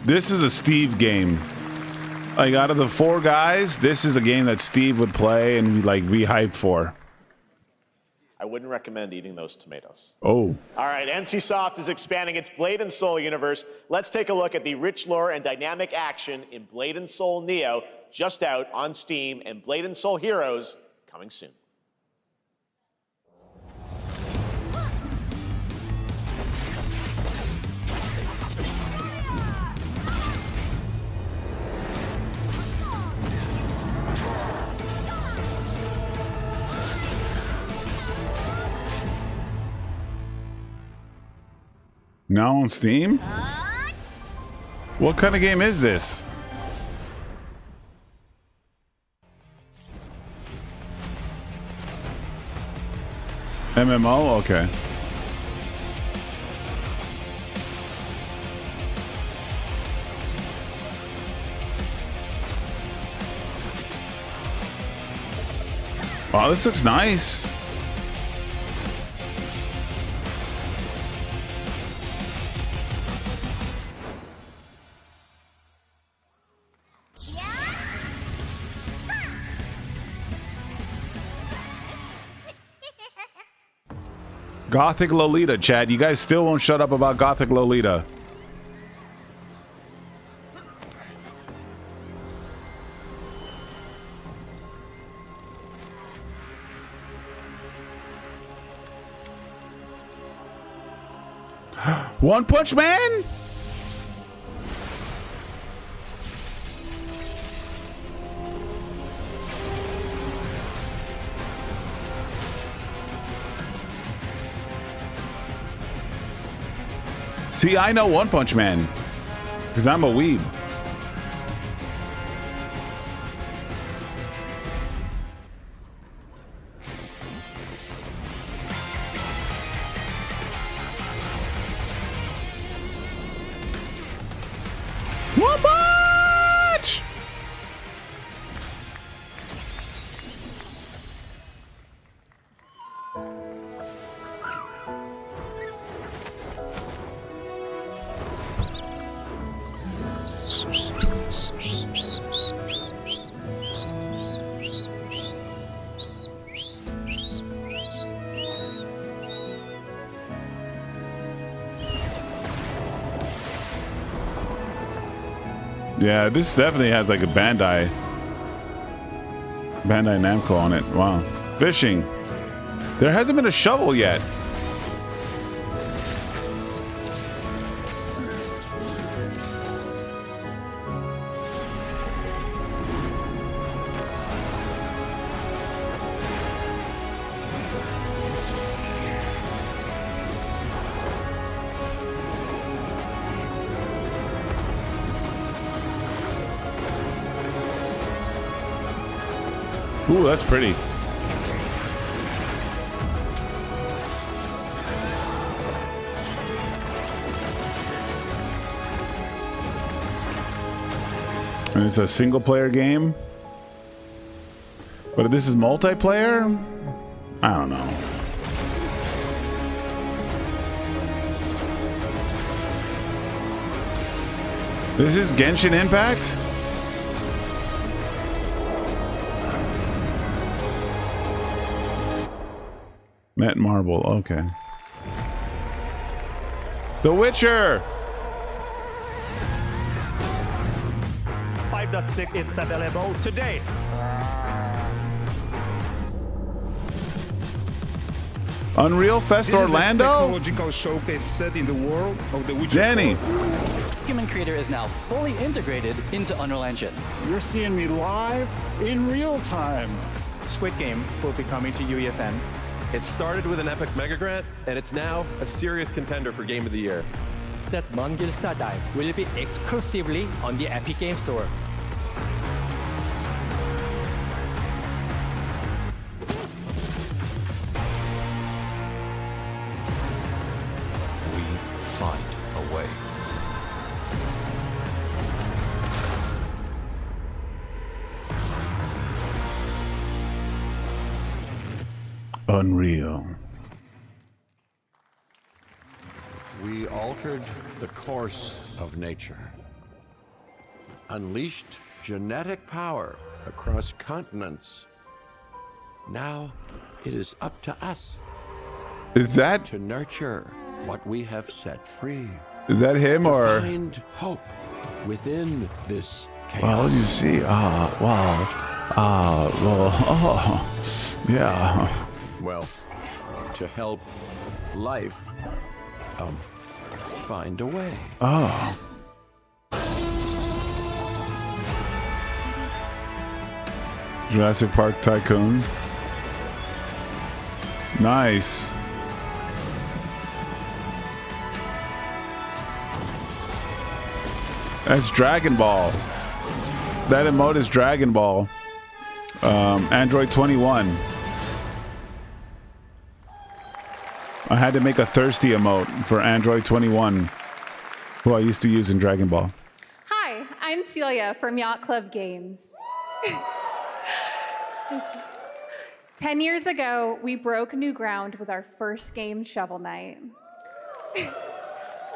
This is a Steve game. Like, out of the 4 guys, this is a game that Steve would play and like be hyped for. I wouldn't recommend eating those tomatoes. Oh. All right, NCSoft is expanding its Blade and Soul universe. Let's take a look at the rich lore and dynamic action in Blade and Soul Neo, just out on Steam, and Blade and Soul Heroes coming soon. Now on Steam? What kind of game is this? MMO? Okay. Wow, this looks nice. Gothic Lolita, chat. You guys still won't shut up about Gothic Lolita. One Punch Man? See, I know One Punch Man because I'm a weeb. One Punch! Yeah, this definitely has like a Bandai Namco on it. Wow. Fishing. There hasn't been a shovel yet. Ooh, that's pretty. And it's a single player game. But if this is multiplayer, I don't know. This is Genshin Impact? Met Marble. Okay. The Witcher. 5.6 is available today. Unreal Fest Orlando? This technological showcase set in the world of the Witcher. Danny. Human Creator is now fully integrated into Unreal Engine. You're seeing me live in real time. Squid Game will be coming to UEFN. It started with an epic mega grant, and it's now a serious contender for Game of the Year. That Mongilsta Dive will be exclusively on the Epic Game Store. We find a way. Unreal. We altered the course of nature, unleashed genetic power across continents. Now it is up to us. Is that to nurture what we have set free? Is that him or find hope within this chaos? Well, you see, yeah. Well, to help life find a way. Oh. Jurassic Park Tycoon. Nice. That's Dragon Ball. That emote is Dragon Ball. Android 21. I had to make a thirsty emote for Android 21, who I used to use in Dragon Ball. Hi, I'm Celia from Yacht Club Games. 10 years ago, we broke new ground with our first game, Shovel Knight.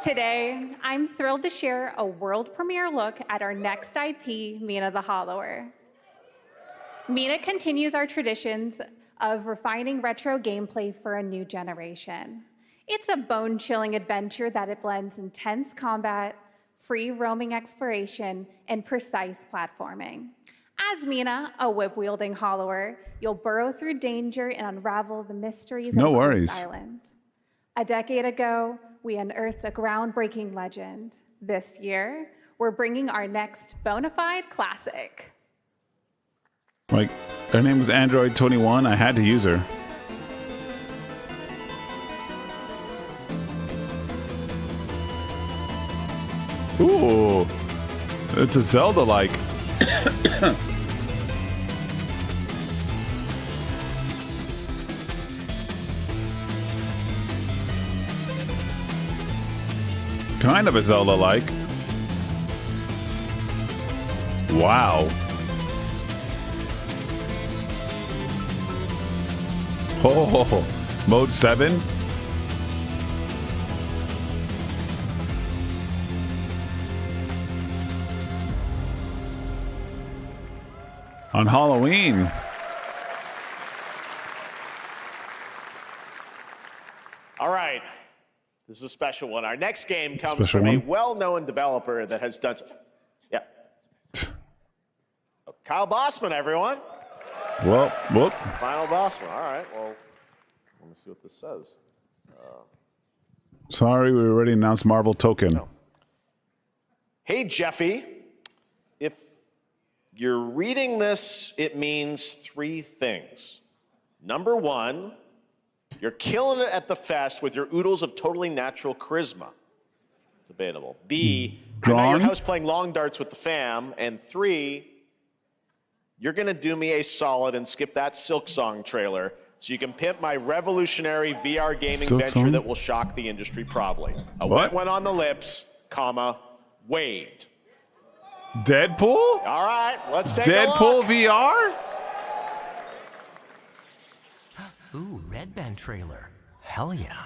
Today, I'm thrilled to share a world premiere look at our next IP, Mina the Hollower. Mina continues our traditions of refining retro gameplay for a new generation. It's a bone-chilling adventure that it blends intense combat, free roaming exploration, and precise platforming. As Mina, a whip-wielding hollower, you'll burrow through danger and unravel the mysteries of Ghost Island. A decade ago, we unearthed a groundbreaking legend. This year, we're bringing our next bona fide classic. Like, her name was Android 21. I had to use her. Ooh, it's a Zelda-like. Kind of a Zelda-like. Wow. Oh, mode 7. On Halloween. All right. This is a special one. Our next game comes from a well-known developer that has done... Yeah. Kyle Bossman, everyone. Well, whoop. Final Bossman. All right. Well, let me see what this says. Sorry, we already announced Marvel Token. No. Hey, Jeffy. If you're reading this, it means 3 things. Number 1, you're killing it at the fest with your oodles of totally natural charisma. Debatable. B, I'm at your house playing long darts with the fam. And 3, you're going to do me a solid and skip that Silk Song trailer so you can pimp my revolutionary VR gaming venture that will shock the industry probably. A wet one on the lips, comma, Wade. Deadpool? All right, let's take a Deadpool look. VR? Ooh, Red Band trailer. Hell yeah.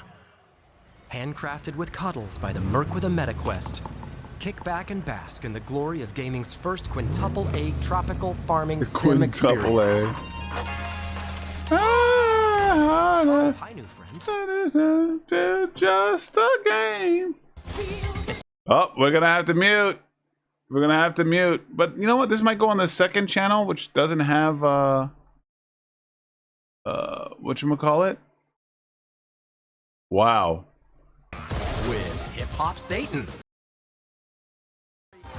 Handcrafted with cuddles by the Merc with a MetaQuest. Kick back and bask in the glory of gaming's first quintuple A tropical farming sim experience. Ah, Oh, hi, new friend. Just a game. Oh, we're gonna have to mute. We're gonna have to mute. But you know what? This might go on the second channel, which doesn't have whatchamacallit? Wow. With Hip Hop Satan.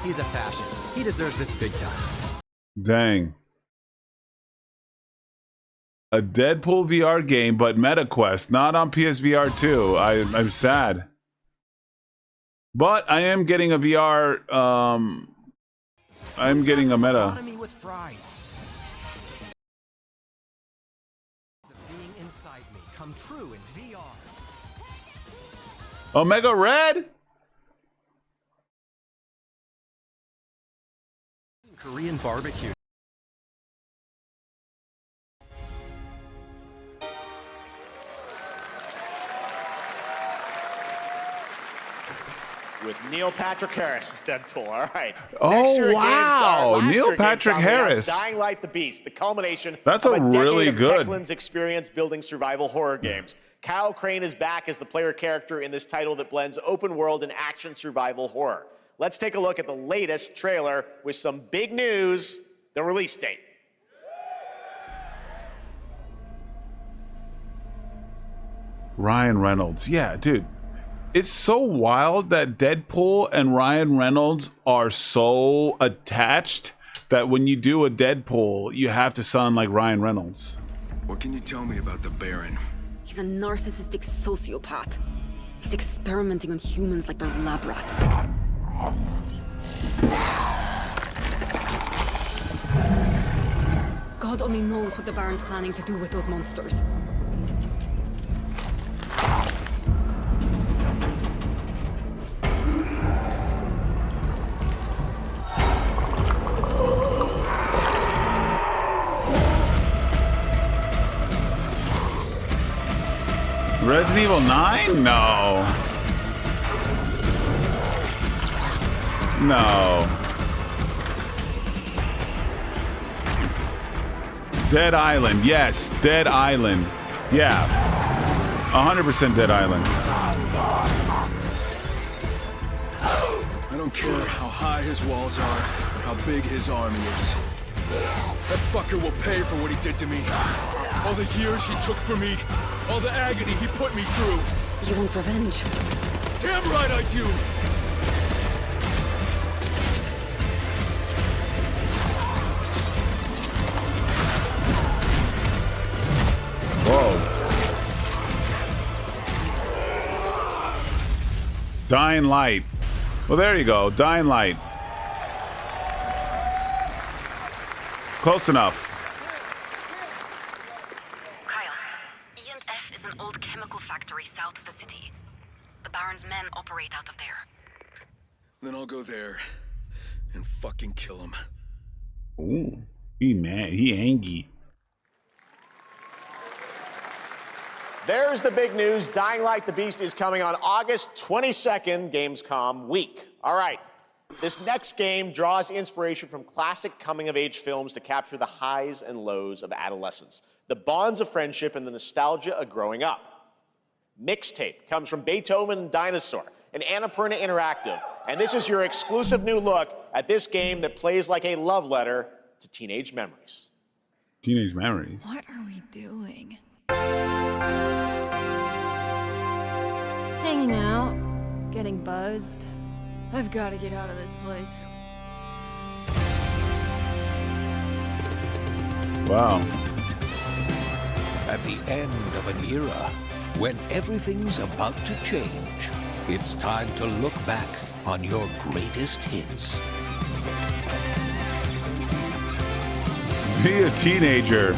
He's a fascist. He deserves this big time. Dang. A Deadpool VR game, but MetaQuest, not on PSVR 2. I'm sad. But I am getting a VR, I'm getting a Meta. With fries. Being inside me come true in VR. Omega Red? Korean barbecue. With Neil Patrick Harris as Deadpool. All right. Oh, wow. Neil Patrick Harris. Dying Light the Beast, the culmination That's of a really decade good. of Techland's experience building survival horror games. Kyle Crane is back as the player character in this title that blends open world and action survival horror. Let's take a look at the latest trailer with some big news, the release date. Ryan Reynolds. Yeah, dude. It's so wild that Deadpool and Ryan Reynolds are so attached that when you do a Deadpool, you have to sound like Ryan Reynolds. What can you tell me about the Baron? He's a narcissistic sociopath. He's experimenting on humans like they're lab rats. God only knows what the Baron's planning to do with those monsters. Resident Evil 9? No. No. Dead Island. Yes, Dead Island. Yeah. 100% Dead Island. I don't care how high his walls are or how big his army is. That fucker will pay for what he did to me. All the years he took from me. All the agony he put me through. You want revenge? Damn right I do! Whoa. Dying Light. Well, there you go. Dying Light. Close enough. south of the city. The Baron's men operate out of there. Then I'll go there and fucking kill him. Ooh, he mad. He angry. There's the big news. Dying Light the Beast is coming on August 22nd, Gamescom week. All right. This next game draws inspiration from classic coming-of-age films to capture the highs and lows of adolescence, the bonds of friendship, and the nostalgia of growing up. Mixtape comes from Beethoven and Dinosaur, an Annapurna Interactive, and this is your exclusive new look at this game that plays like a love letter to teenage memories. Teenage memories? What are we doing? Hanging out, getting buzzed. I've got to get out of this place. Wow. At the end of an era, when everything's about to change, it's time to look back on your greatest hits. Be a teenager.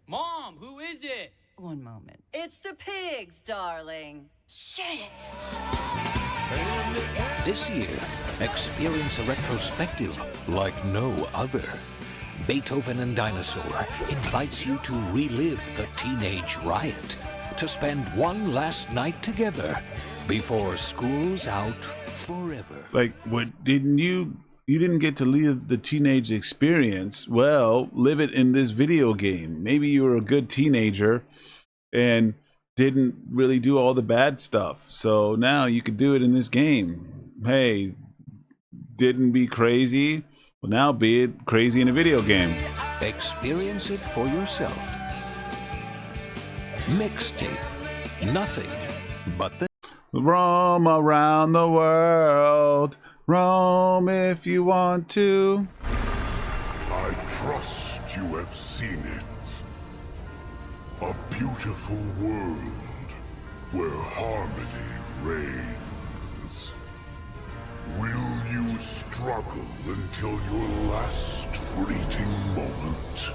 Mom, who is it? One moment. It's the pigs, darling. Shit! This year, experience a retrospective like no other. Beethoven and Dinosaur invites you to relive the teenage riot, to spend one last night together before school's out forever. Like, what didn't you didn't get to live the teenage experience? Well, live it in this video game. Maybe you were a good teenager and didn't really do all the bad stuff. So now you could do it in this game. Hey, didn't be crazy. Well, now be it crazy in a video game. Experience it for yourself. Mixtape. Nothing but the... Roam around the world. Roam if you want to. I trust you have seen it. A beautiful world where harmony reigns. Will you struggle until your last fleeting moment?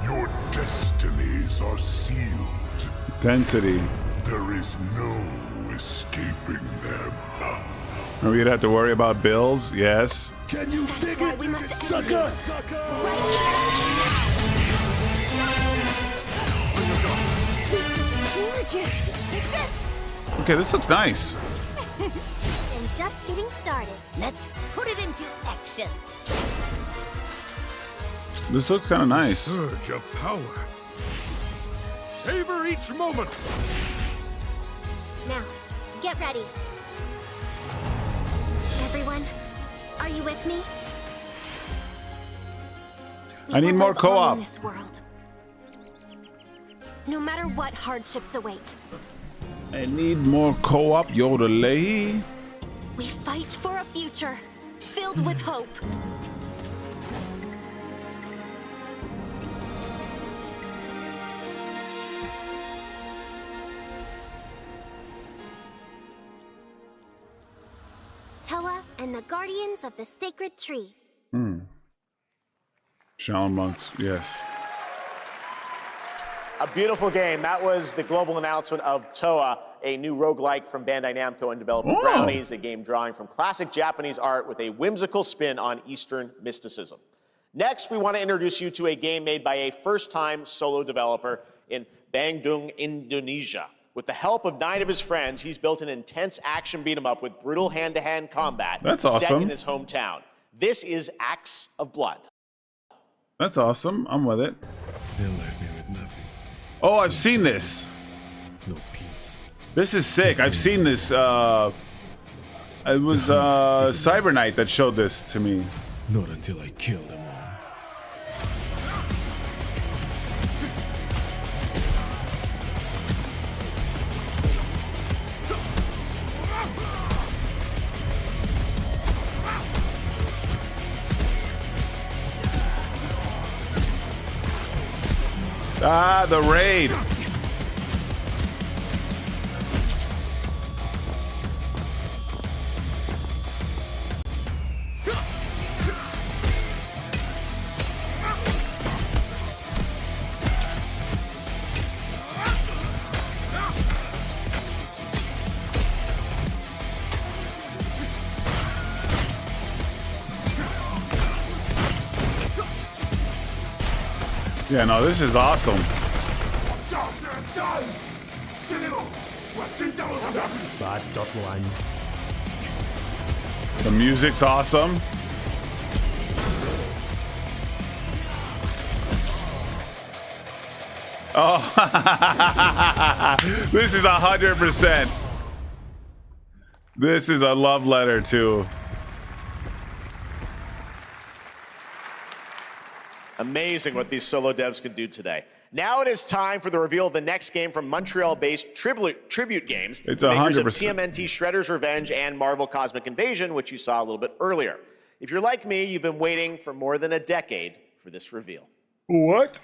Your destinies are sealed. Density. There is no escaping them. Are we gonna have to worry about bills? Yes. Can you dig it, sucker? Gorgeous. Take this. Okay, this looks nice. And just getting started. Let's put it into action. This looks kind of nice. Surge of power. Savor each moment. Now, get ready. Everyone, are you with me? I need more co-op. In this world. No matter what hardships await, I need more co-op, Yodelay. we fight for a future filled with hope. Toa and the Guardians of the Sacred Tree. Shaolin monks, yes. A beautiful game. That was the global announcement of Toa, a new roguelike from Bandai Namco and developer Brownies, a game drawing from classic Japanese art with a whimsical spin on Eastern mysticism. Next, we want to introduce you to a game made by a first-time solo developer in Bandung, Indonesia. With the help of 9 of his friends, he's built an intense action beat-em-up with brutal hand-to-hand combat. That's set awesome. in his hometown. This is Acts of Blood. That's awesome. I'm with it. They left me with nothing. Oh, I've seen this. No peace. This is sick. I've seen this. It was Cyber Knight that showed this to me. Not until I kill them all. Ah, the raid. Yeah, no, this is awesome. The music's awesome. Oh, this is 100%. This is a love letter too. Amazing what these solo devs can do today. Now it is time for the reveal of the next game from Montreal-based Tribute Games. It's makers 100%. of TMNT Shredder's Revenge and Marvel Cosmic Invasion, which you saw a little bit earlier. If you're like me, you've been waiting for more than a decade for this reveal. What?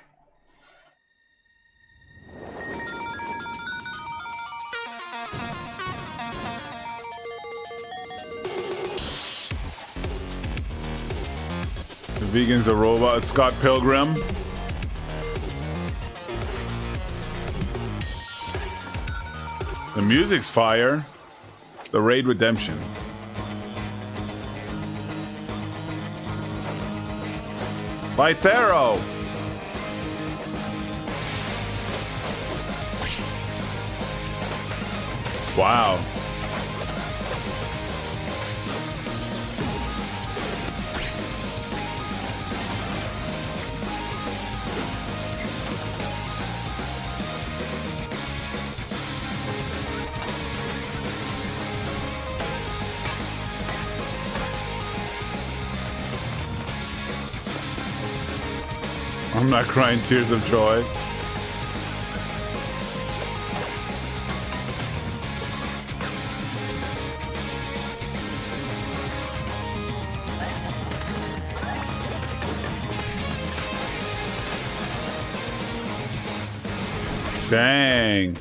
The vegan's a robot, Scott Pilgrim. The music's fire. The Raid Redemption. Lythero. Wow. I'm not crying tears of joy. Dang.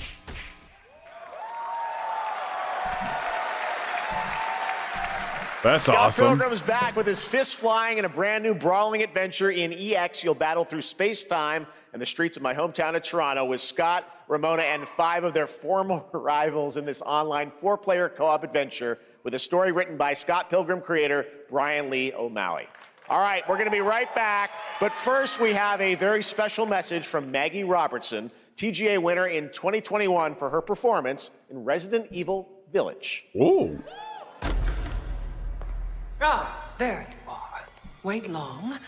That's Scott awesome. Pilgrim's back with his fist flying in a brand new brawling adventure in EX. You'll battle through space-time and the streets of my hometown of Toronto with Scott, Ramona, and 5 of their former rivals in this online 4-player co-op adventure with a story written by Scott Pilgrim creator Brian Lee O'Malley. All right, we're going to be right back. But first, we have a very special message from Maggie Robertson, TGA winner in 2021 for her performance in Resident Evil Village. Ooh. Ah, there you are. Wait long.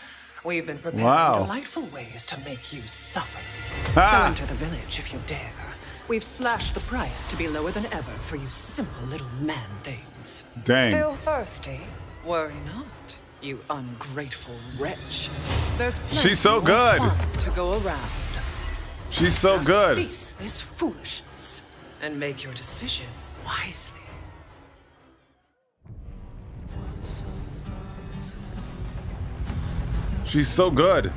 We've been preparing delightful ways to make you suffer. So enter the village if you dare. We've slashed the price to be lower than ever for you simple little man things. Dang. Still thirsty? Worry not, you ungrateful wretch. There's plenty She's so more good. fun to go around. She's so Now good. cease this foolishness and make your decision wisely. She's so good.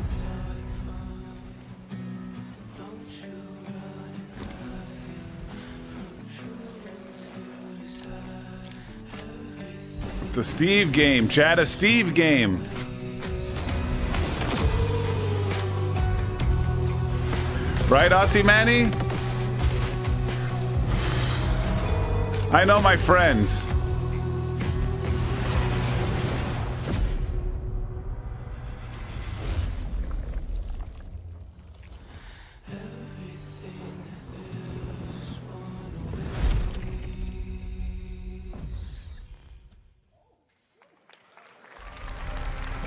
It's a Steve game, Chad. A Steve game. Right, Aussie Manny? I know my friends.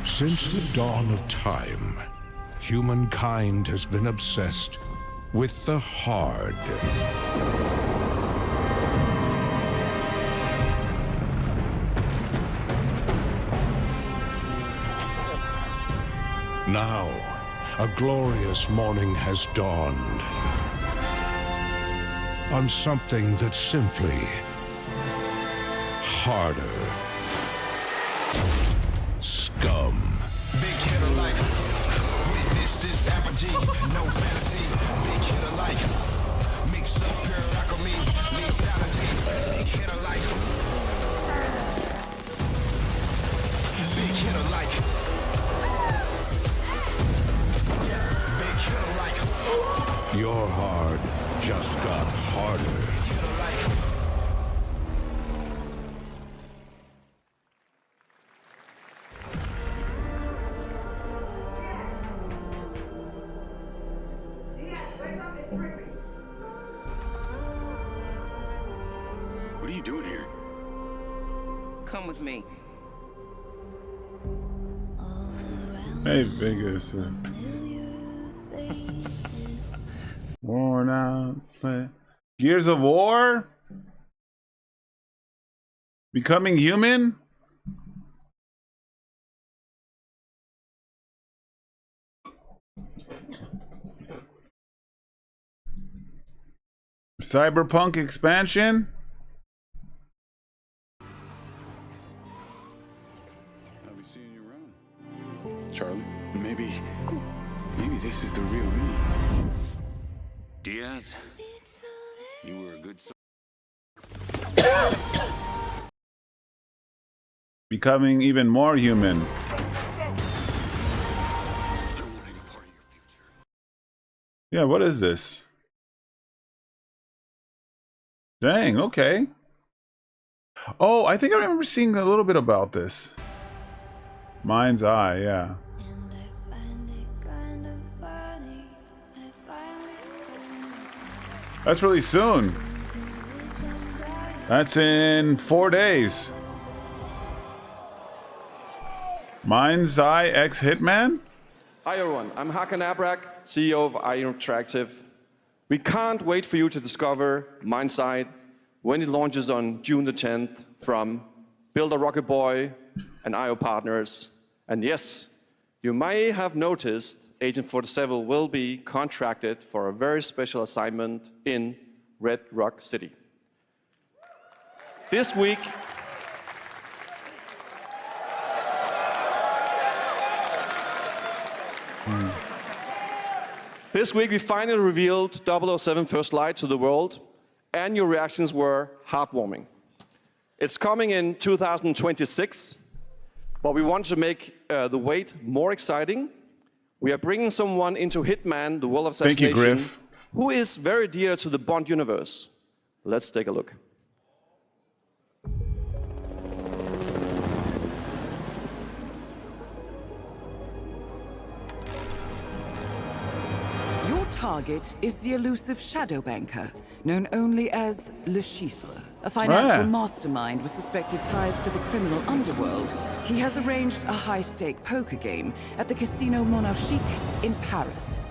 Since the dawn of time, humankind has been obsessed with the hard. Now, a glorious morning has dawned on something that's simply harder. Scum. Big hitter like witness this apogee, no fantasy. Big hitter like mix up pure alchemy, lethality. Big hitter like big hitter like big hitter like Your hard just got harder. What are you doing here? Come with me. Hey, Vegas. Worn out. Gears of War? Becoming Human? Cyberpunk expansion? I'll be seeing you around. Charlie, maybe this is the real me. Diaz, you were a good Becoming even more human. Yeah, what is this? Dang, okay. Oh, I think I remember seeing a little bit about this. Mind's Eye, yeah. That's really soon. That's in 4 days. Mind's Eye X Hitman? Hi everyone, I'm Hakan Abrak, CEO of IO Interactive. We can't wait for you to discover Mind's Eye when it launches on June the 10th from Builder Rocket Boy and IO partners. And yes, You may have noticed Agent 47 will be contracted for a very special assignment in Red Rock City. This week, we finally revealed 007 First Light to the world, and your reactions were heartwarming. It's coming in 2026, but we want to make the wait more exciting. We are bringing someone into Hitman, the World of Assassination, Thank you, Griff. who is very dear to the Bond universe. Let's take a look. Your target is the elusive shadow banker, known only as Le Chiffre, a financial mastermind with suspected ties to the criminal underworld. He has arranged a high-stake poker game at the Casino Monarchique in Paris.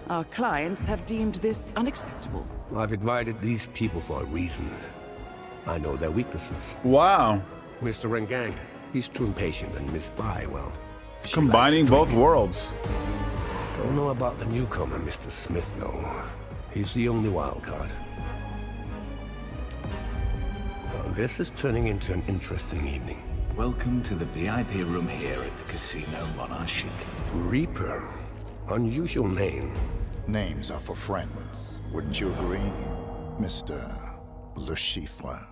Our clients have deemed this unacceptable. I've invited these people for a reason. I know their weaknesses. Wow. Mr. Rengang, he's too impatient, and Miss Bai, well... Combining both worlds. Don't know about the newcomer, Mr. Smith, though. He's the only wild card. Well, this is turning into an interesting evening. Welcome to the VIP room here at the Casino Monarchique. Reaper. Unusual name. Names are for friends. Wouldn't you agree, Mr. Le Chiffre?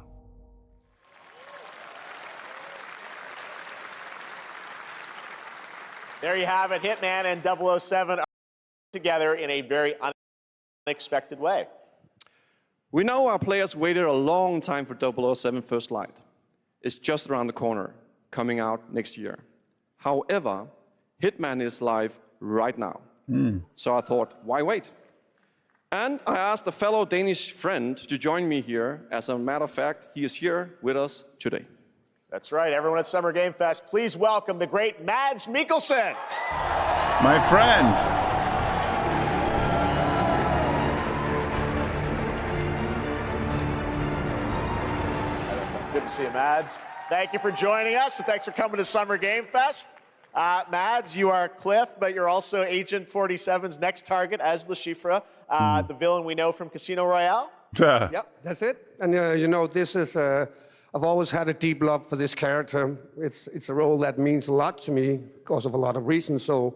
There you have it. Hitman and 007 are together in a very unexpected way. We know our players waited a long time for 007 First Light. It's just around the corner, coming out next year. However, Hitman is live right now. So I thought, why wait? And I asked a fellow Danish friend to join me here. As a matter of fact, he is here with us today. That's right, everyone at Summer Game Fest, please welcome the great Mads Mikkelsen. My friend. Good to see you, Mads. Thank you for joining us, and thanks for coming to Summer Game Fest. Mads, you are Cliff, but you're also Agent 47's next target as Le Chiffre, the villain we know from Casino Royale. Yep, that's it. And you know, this is, I've always had a deep love for this character. It's a role that means a lot to me because of a lot of reasons. So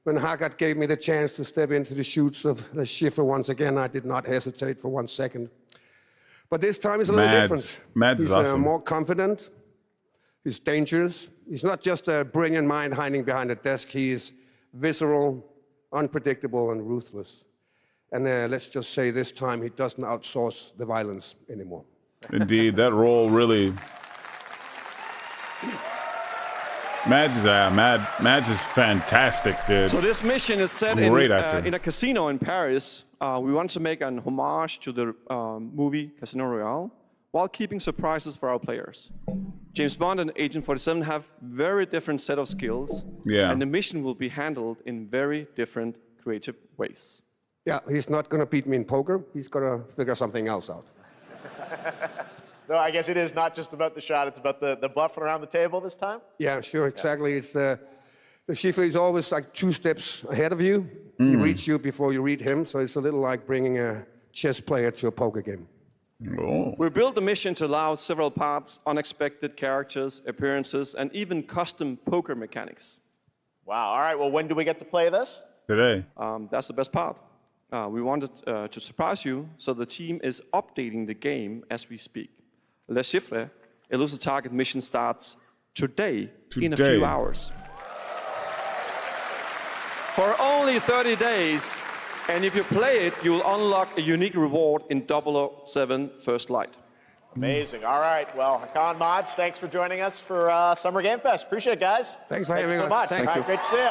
when Haggard gave me the chance to step into the shoes of Le Chiffre once again, I did not hesitate for 1 second. But this time is a little different. Mads is awesome. More confident. He's dangerous. He's not just a brilliant mind hiding behind a desk. He is visceral, unpredictable, and ruthless. And let's just say this time he doesn't outsource the violence anymore. Indeed, that role really... Mads is fantastic, dude. So this mission is set in a casino in Paris. We want to make an homage to the movie Casino Royale, while keeping surprises for our players. James Bond and Agent 47 have very different set of skills, and the mission will be handled in very different creative ways. Yeah, he's not going to beat me in poker. He's going to figure something else out. So I guess it is not just about the shot, it's about the bluffing around the table this time? Yeah, sure, exactly. It's the Chiffre is always like 2 steps ahead of you. He reads you before you read him, so it's a little like bringing a chess player to a poker game. We built the mission to allow several parts, unexpected characters, appearances, and even custom poker mechanics. Wow, all right, well, when do we get to play this? Today. That's the best part. We wanted to surprise you, so the team is updating the game as we speak. Le Chiffre, Elusive Target mission starts today in a few hours. For only 30 days, and if you play it, you'll unlock a unique reward in 007 First Light. Amazing. All right. Well, Hakan, Mads, thanks for joining us for Summer Game Fest. Appreciate it, guys. Thanks for having us. so much. Thank All you. right, great to see you.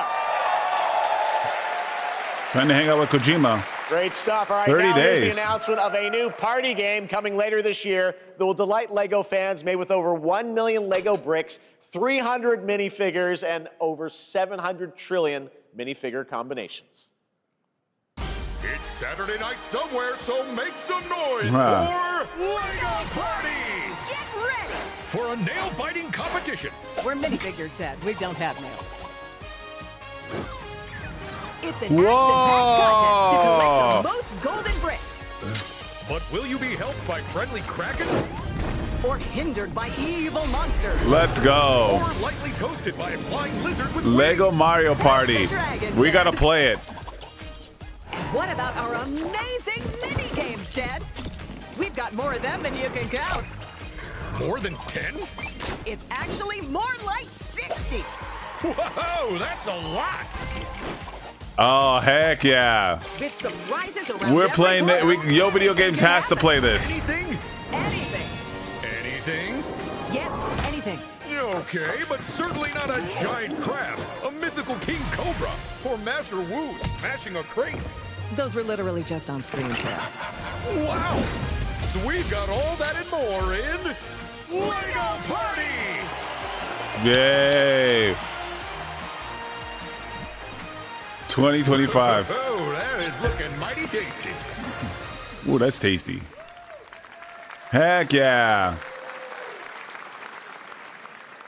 Trying to hang out with Kojima. Great stuff. All right, 30 now days. here's the announcement of a new party game coming later this year that will delight LEGO fans, made with over 1 million LEGO bricks, 300 minifigures, and over 700 trillion minifigure combinations. It's Saturday night somewhere, so make some noise Wow. for LEGO Party! Get ready! For a nail-biting competition. We're minifigures, Dad. We don't have nails. It's an action-packed contest to collect Whoa! the most golden bricks. But will you be helped by friendly krakens? Or hindered by evil monsters. Let's go. Or lightly toasted by a flying lizard with Lego wings? Mario Party. We gotta play it. And what about our amazing mini games, Dad? We've got more of them than you can count. More than 10? It's actually more like 60. Whoa, that's a lot. Oh, heck yeah. With surprises around We're every playing it. corner. Yo Video Games has to play this. Anything? Anything. Anything? Yes, anything. Okay, but certainly not a giant crab, a mythical king cobra, or Master Wu smashing a crate. Those were literally just on screen, Chad. Wow! We've got all that and more in Lego Party! Yay. 2025. Oh, that is looking mighty tasty. Ooh, that's tasty. Heck yeah.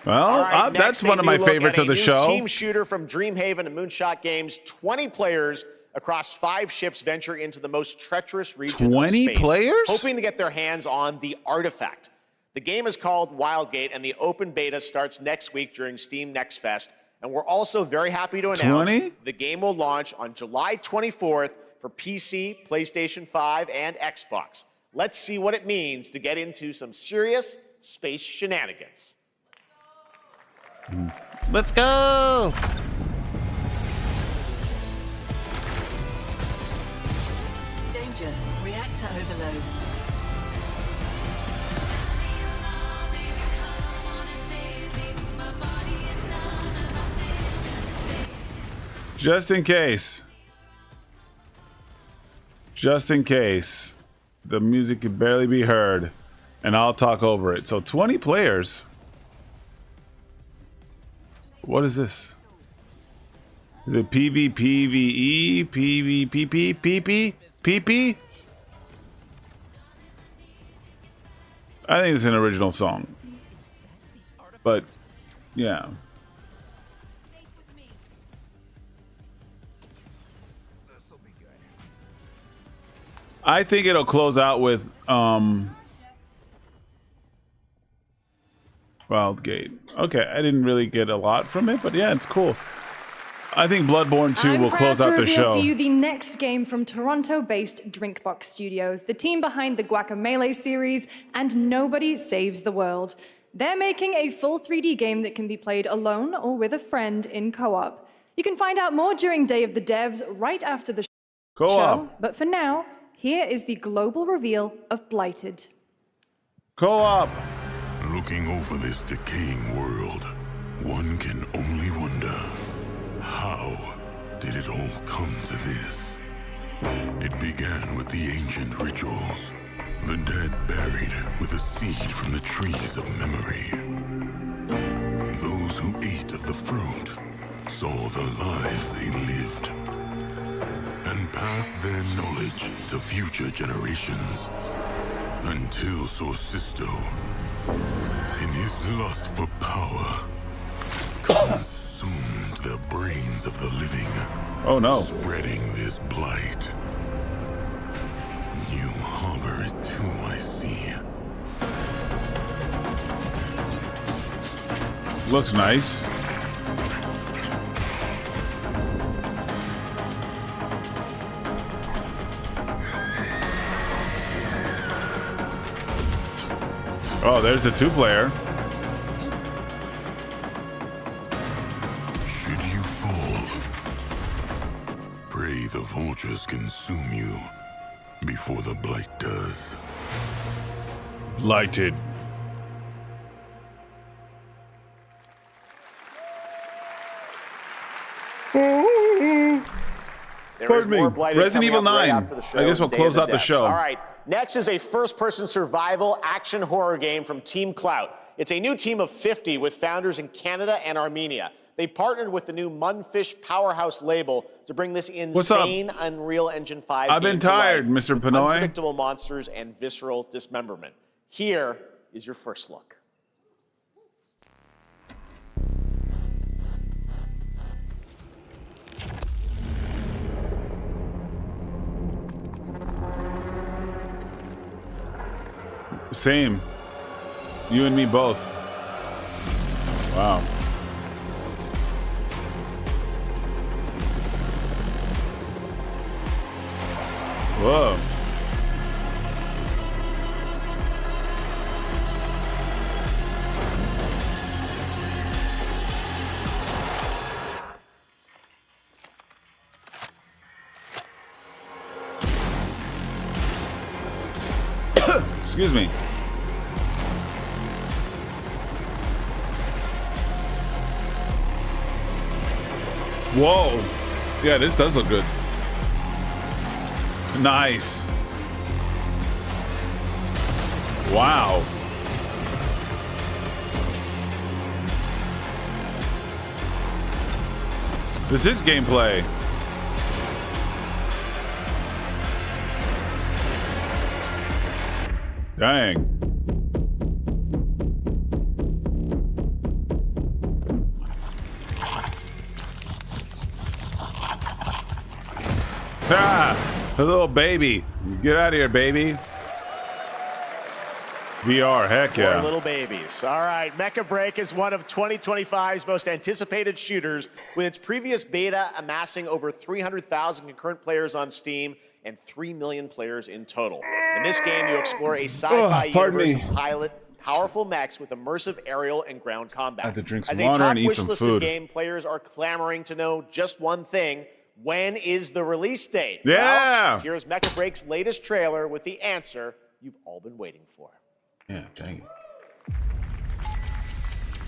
Well, All right, that's next, one of my a new look favorites at of the a new show. Team shooter from Dreamhaven and Moonshot Games. 20 players across 5 ships venture into the most treacherous region 20 of space, players? hoping to get their hands on the artifact. The game is called Wildgate, and the open beta starts next week during Steam Next Fest. And we're also very happy to announce 20? the game will launch on July 24th for PC, PlayStation 5, and Xbox. Let's see what it means to get into some serious space shenanigans. Let's go. Danger. Reactor overload. Just in case. Just in case. The music could barely be heard. And I'll talk over it. So 20 players. What is this? Is it PvPvE? PvPP? PP? I think it's an original song. But, yeah. I think it'll close out with Wildgate. Okay, I didn't really get a lot from it, but yeah, it's cool. I think Bloodborne 2 will close out the I'm proud to show. reveal to you the next game from Toronto-based Drinkbox Studios, the team behind the Guacamelee series and Nobody Saves the World. They're making a full 3D game that can be played alone or with a friend in co-op. You can find out more during Day of the Devs right after the show. Co-op. But for now, here is the global reveal of Blighted. Co-op. Looking over this decaying world, one can only wonder, how did it all come to this? It began with the ancient rituals, the dead buried with a seed from the trees of memory. Those who ate of the fruit saw the lives they lived and passed their knowledge to future generations until Sorcisto, in his lust for power, consumed the brains of the living. Oh no. Spreading this blight. You harbor it too, I see. Looks nice. Oh, there's the 2-player. Should you fall, pray the vultures consume you before the blight does. Blighted. Pardon me. Resident Evil 9. I guess we'll close out the show. All right. Next is a first-person survival action horror game from Team Clout. It's a new team of 50 with founders in Canada and Armenia. They partnered with the new Munfish Powerhouse label to bring this insane Unreal Engine 5 I've been tired, Mr. Pinoy. Unpredictable monsters and visceral dismemberment. Here is your first look. same. You and me both. Wow. Whoa. Excuse me. Whoa. Yeah, this does look good. Nice. Wow. This is gameplay. Dang. Ah, a little baby. Get out of here, baby. VR, heck yeah. For little babies. All right, Mecha Break is one of 2025's most anticipated shooters, with its previous beta amassing over 300,000 concurrent players on Steam and 3 million players in total. In this game, you explore a sci-fi universe and pilot powerful mechs with immersive aerial and ground combat. I have to drink some As a water top and eat some wishlisted food. game, players are clamoring to know just one thing: when is the release date? Yeah! Well, here's Mecha Break's latest trailer with the answer you've all been waiting for. Yeah, dang it.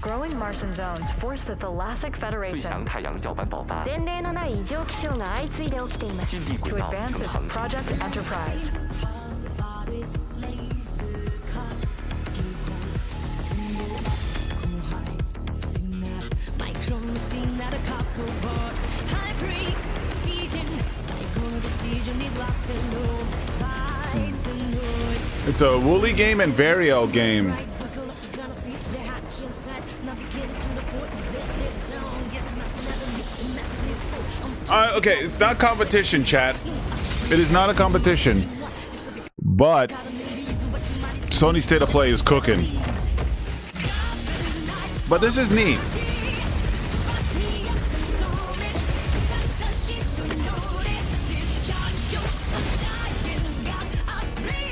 Growing Martian zones force the Thalassic Federation 前例のない異常気象が相次いで起きています。 to advance its Project Enterprise. It's a Wooly game and Vario game. Okay, it's not competition, chat. It is not a competition. But Sony State of Play is cooking. But this is neat.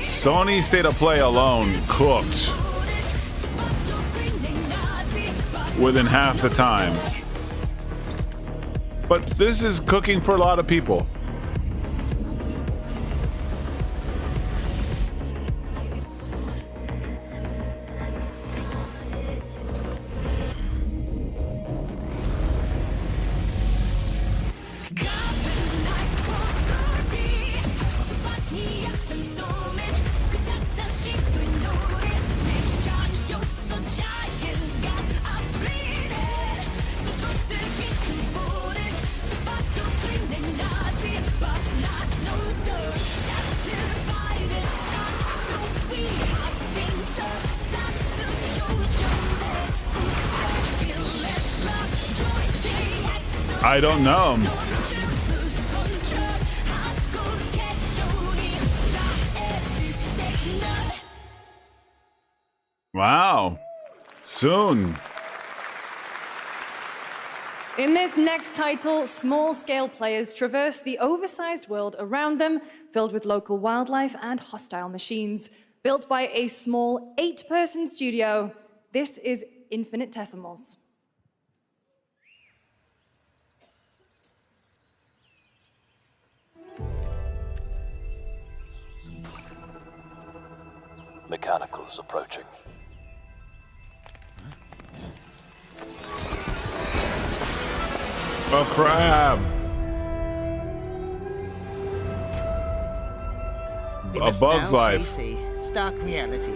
Sony State of Play alone cooked within half the time. But this is cooking for a lot of people. I don't know. Wow. Soon. In this next title, small-scale players traverse the oversized world around them, filled with local wildlife and hostile machines. Built by a small 8-person studio, this is Infinitesimals. Mechanicals approaching. A crab. A Bug's Life. Stark reality.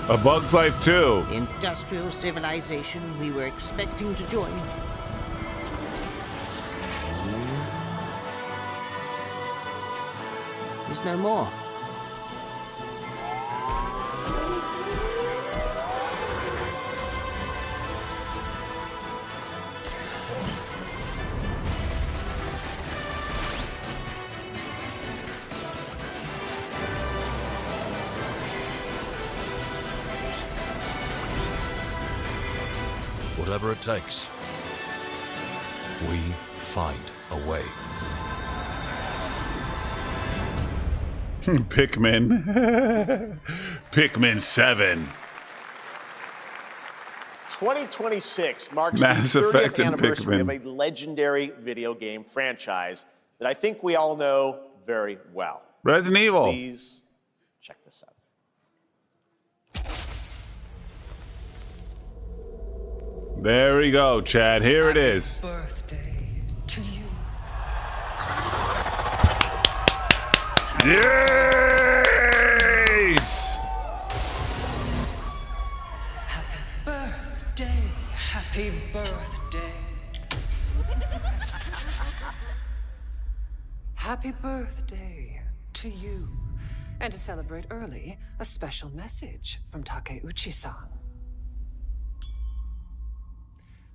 A Bug's Life 2. Industrial civilization we were expecting to join. There's no more. Whatever it takes, we find a way. Pikmin. Pikmin 7. 2026 marks Mass the 30th Effect and anniversary of Pikmin. a legendary video game franchise that I think we all know very well. Resident Evil. Please check this out. There we go, Chad. Here it is. Birthday to you. Yes! Birthday, happy birthday. Happy birthday to you. And to celebrate early, a special message from Takeuchi-san.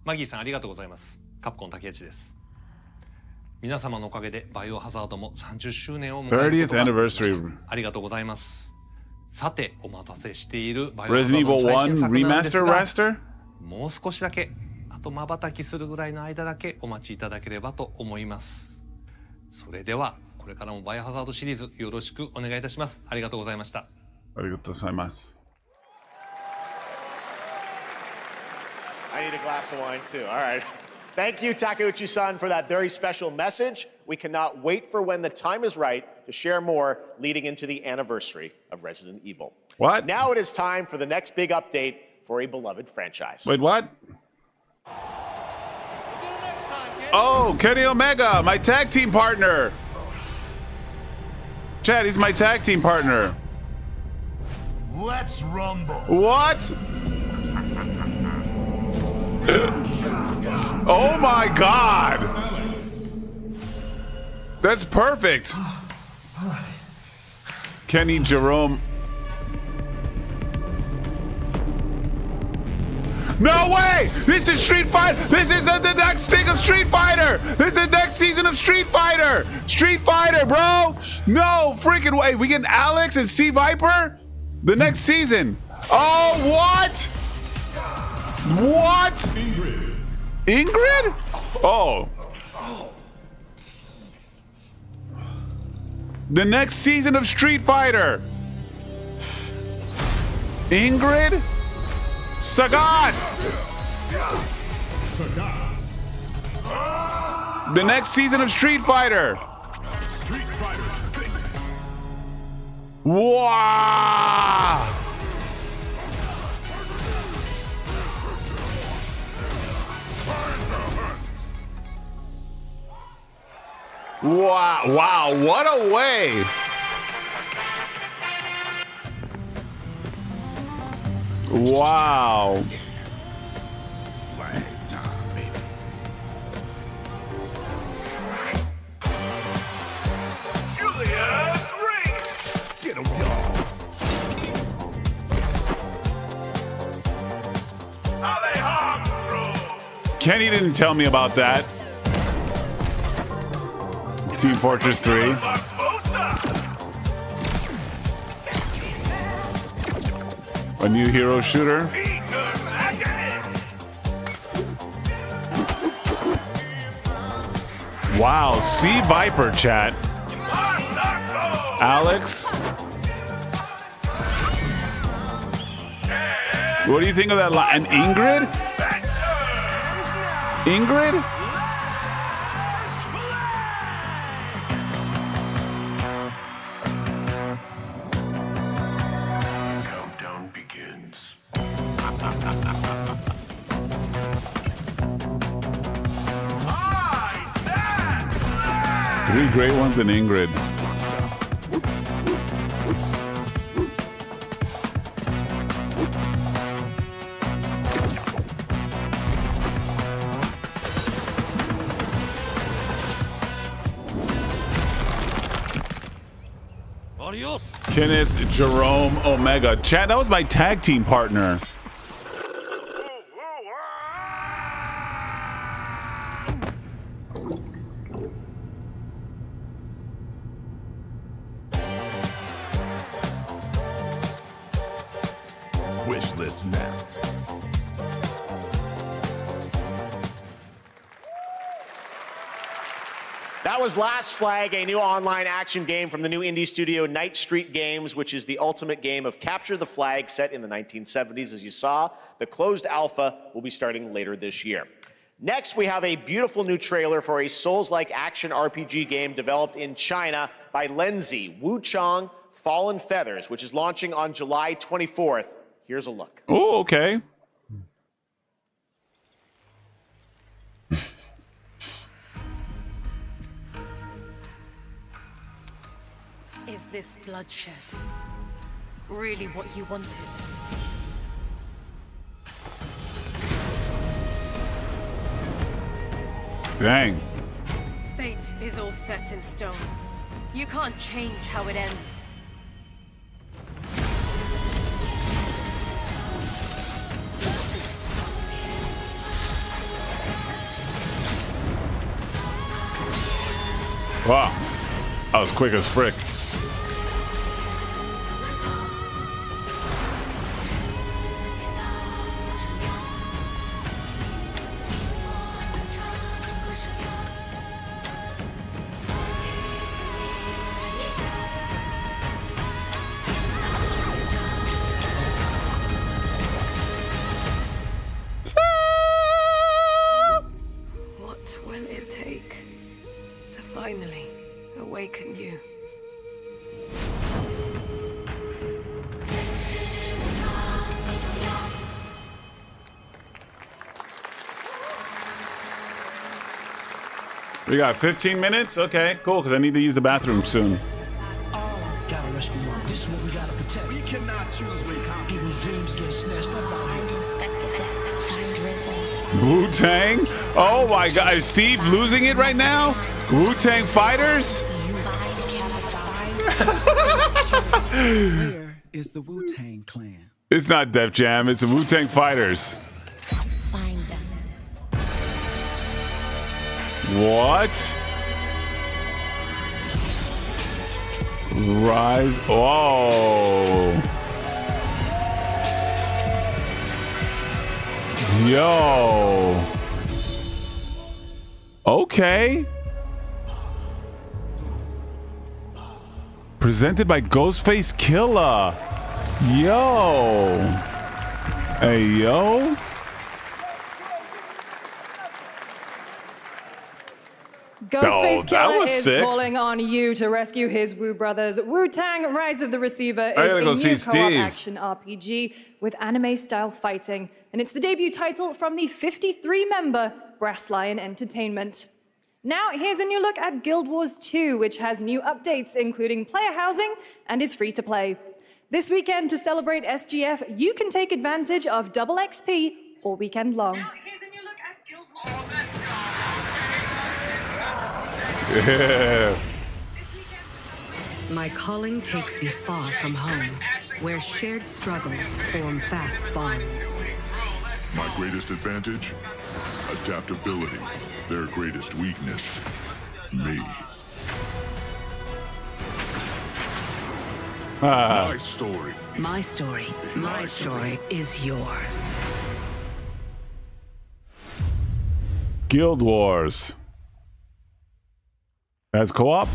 マギーさんありがとうございます。カプコン竹内です。皆様のおかげでバイオハザードも30周年を迎えることができました。 30th anniversary. ありがとうございます。さてお待たせしているバイオハザ Resident ードの Evil 最新 1 作なんです Remaster が、 Raster? もう少しだけ、あと瞬きするぐらいの間だけお待ちいただければと思います。それではこれからもバイオハザードシリーズよろしくお願いいたします。ありがとうございました。ありがとうございます。 I need a glass of wine too. All right. Thank you, Takeuchi-san, for that very special message. We cannot wait for when the time is right to share more leading into the anniversary of Resident Evil. What? Now it is time for the next big update for a beloved franchise. Wait, what? Oh, Kenny Omega, my tag team partner. Chad, he's my tag team partner. Let's rumble. What? Oh my God! That's perfect. Kenny Jerome. No way! This is Street Fighter. This is the next thing of Street Fighter. This is the next season of Street Fighter. Street Fighter, bro. No freaking way. We get Alex and C Viper the next season. Oh, what? What? Ingrid? Oh. The next season of Street Fighter. Ingrid? Sagat! The next season of Street Fighter. Street Fighter 6. Wow! Wow, wow, what a way! Wow. Flag time, baby. Julia's ring. Get him, y'all. Alejandro. Kenny didn't tell me about that. Team Fortress 3. A new hero shooter. Wow, C Viper chat. Alex. What do you think of that line? And Ingrid? Ingrid? Countdown begins. 3 great ones and Ingrid. Kenneth Jerome Omega. Chat, that was my tag team partner. Wish list now. was Last Flag, a new online action game from the new indie studio Night Street Games, which is the ultimate game of capture the flag set in the 1970s, as you saw. The closed alpha will be starting later this year. Next, we have a beautiful new trailer for a Souls-like action RPG game developed in China by Lenzi, Wu Chang, Fallen Feathers, which is launching on July 24th. Here's a look. Oh, okay. Is this bloodshed really what you wanted? Dang. Fate is all set in stone. You can't change how it ends. Wow. That was quick as frick. What will it take to finally awaken you? We got 15 minutes? Okay, cool, because I need to use the bathroom soon. Gotta rescue one. This one we gotta protect. We cannot choose when people's dreams get snatched up out here. Wu-Tang? Oh my god, is Steve losing it right now? Wu-Tang Fighters? Where is the Wu-Tang Clan? It's not Def Jam, it's the Wu-Tang Fighters. Find them. What? Rise. Oh. Yo. Okay. Presented by Ghostface Killer. Yo. Hey, yo. Ghostface Killer is sick. calling on you to rescue his Wu brothers. Wu-Tang Rise of the Receiver I is gotta a go new see co-op Steve. action RPG with anime-style fighting, and it's the debut title from the 53-member Brass Lion Entertainment. Now, here's a new look at Guild Wars 2, which has new updates, including player housing, and is free to play. This weekend, to celebrate SGF, you can take advantage of double XP all weekend long. Yeah. My calling takes me far from home, where shared struggles form fast bonds. My greatest advantage? Adaptability. Their greatest weakness? Me. My story. My story is yours. Guild Wars. As co-op?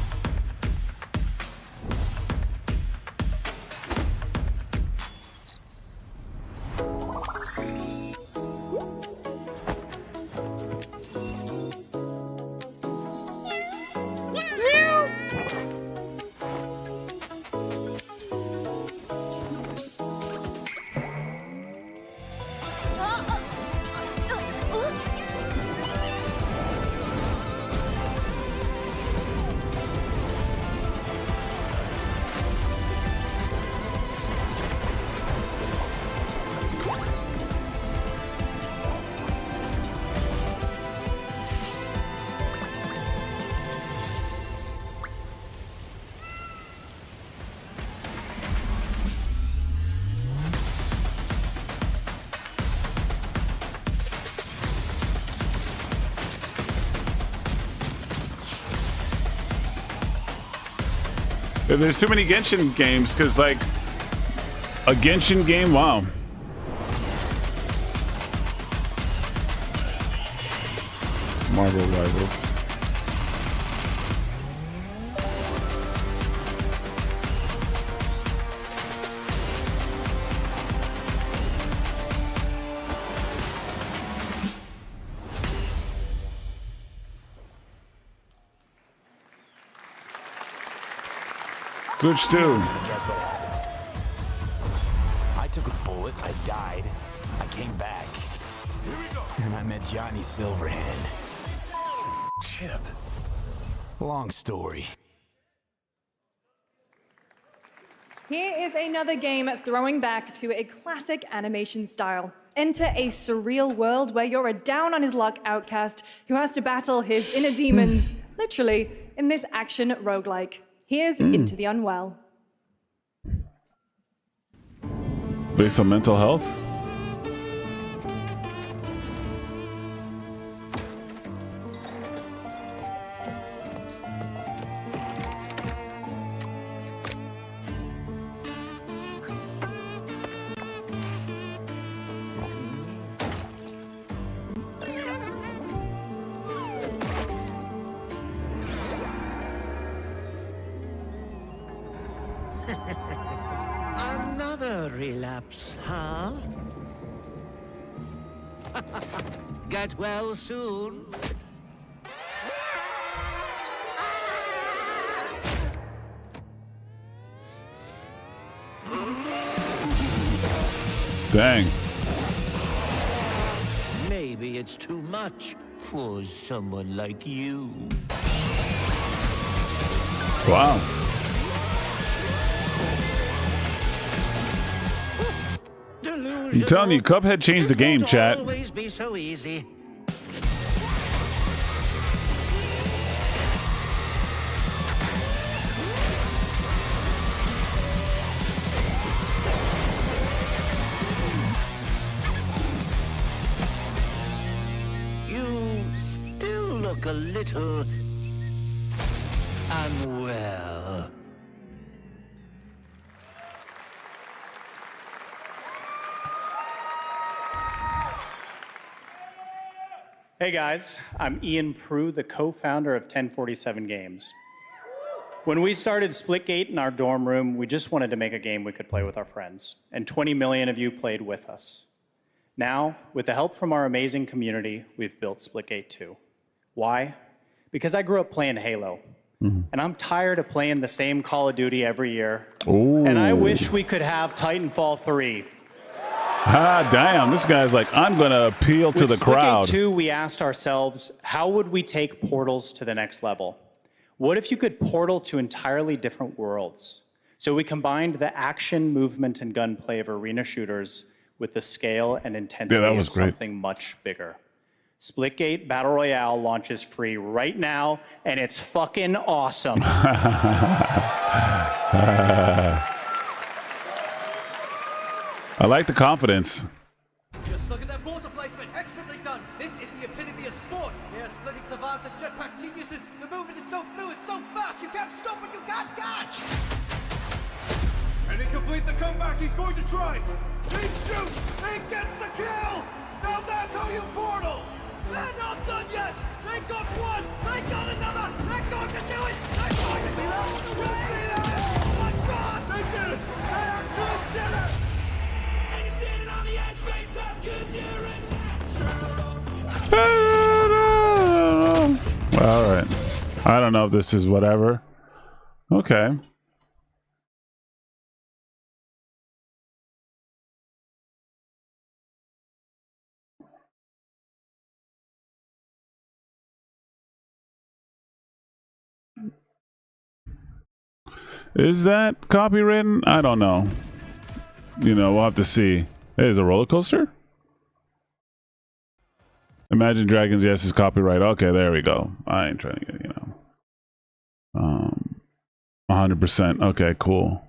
There's too many Genshin games, because, like, a Genshin game, wow. Marvel Rivals. Switch 2. Guess what happened? I took a bullet, I died, I came back. And I met Johnny Silverhand. Chip. Long story. Here is another game throwing back to a classic animation style. Enter a surreal world where you're a down-on-his-luck outcast who has to battle his inner demons, literally, in this action roguelike. Here's Into the Unwell. Based on mental health? Another relapse, huh? Get well soon. Dang. Maybe it's too much for someone like you. Wow. I'm telling you, Cuphead changed the game, chat. Always be so easy. You still look a little unwell. Hey guys, I'm Ian Prue, the co-founder of 1047 Games. When we started Splitgate in our dorm room, we just wanted to make a game we could play with our friends, and 20 million of you played with us. Now, with the help from our amazing community, we've built Splitgate 2. Why? Because I grew up playing Halo, and I'm tired of playing the same Call of Duty every year, and I wish we could have Titanfall 3. Ah, damn. This guy's like, I'm going to appeal to the crowd. With Splitgate 2, we asked ourselves, how would we take Portals to the next level? What if you could portal to entirely different worlds? So we combined the action, movement, and gunplay of arena shooters with the scale and intensity of something much bigger. Splitgate Battle Royale launches free right now, and it's fucking awesome. I like the confidence. Just look at that water placement. Expertly done. This is the epitome of sport. They're splitting savants and jetpack geniuses. The movement is so fluid, so fast, you can't stop it, you can't catch. Can he complete the comeback? He's going to try. He shoots. He gets the kill. Now that's how you portal. They're not done yet. They got one. They got another. They're going to do it. They're going to see that all the way. Oh my God! They did it. They actually did it. All right. I don't know if this is whatever. Okay. Is that copywritten? I don't know. You know, we'll have to see. Hey, is it a roller coaster? Imagine Dragons, yes, is copyright. Okay, there we go. I ain't trying to get, 100%. Okay, cool.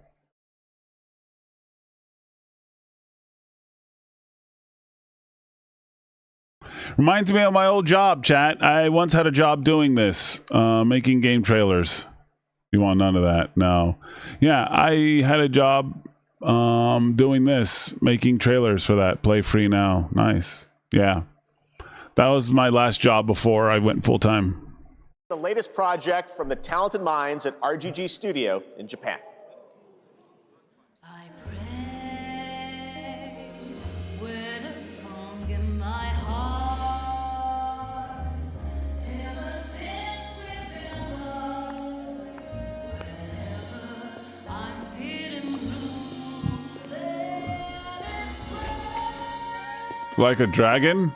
Reminds me of my old job, chat. I once had a job doing this, making game trailers. You want none of that? No. Yeah, I had a job doing this, making trailers for that. Play free now. Nice. Yeah. That was my last job before I went full-time. The latest project from the talented minds at RGG Studio in Japan. Like a dragon?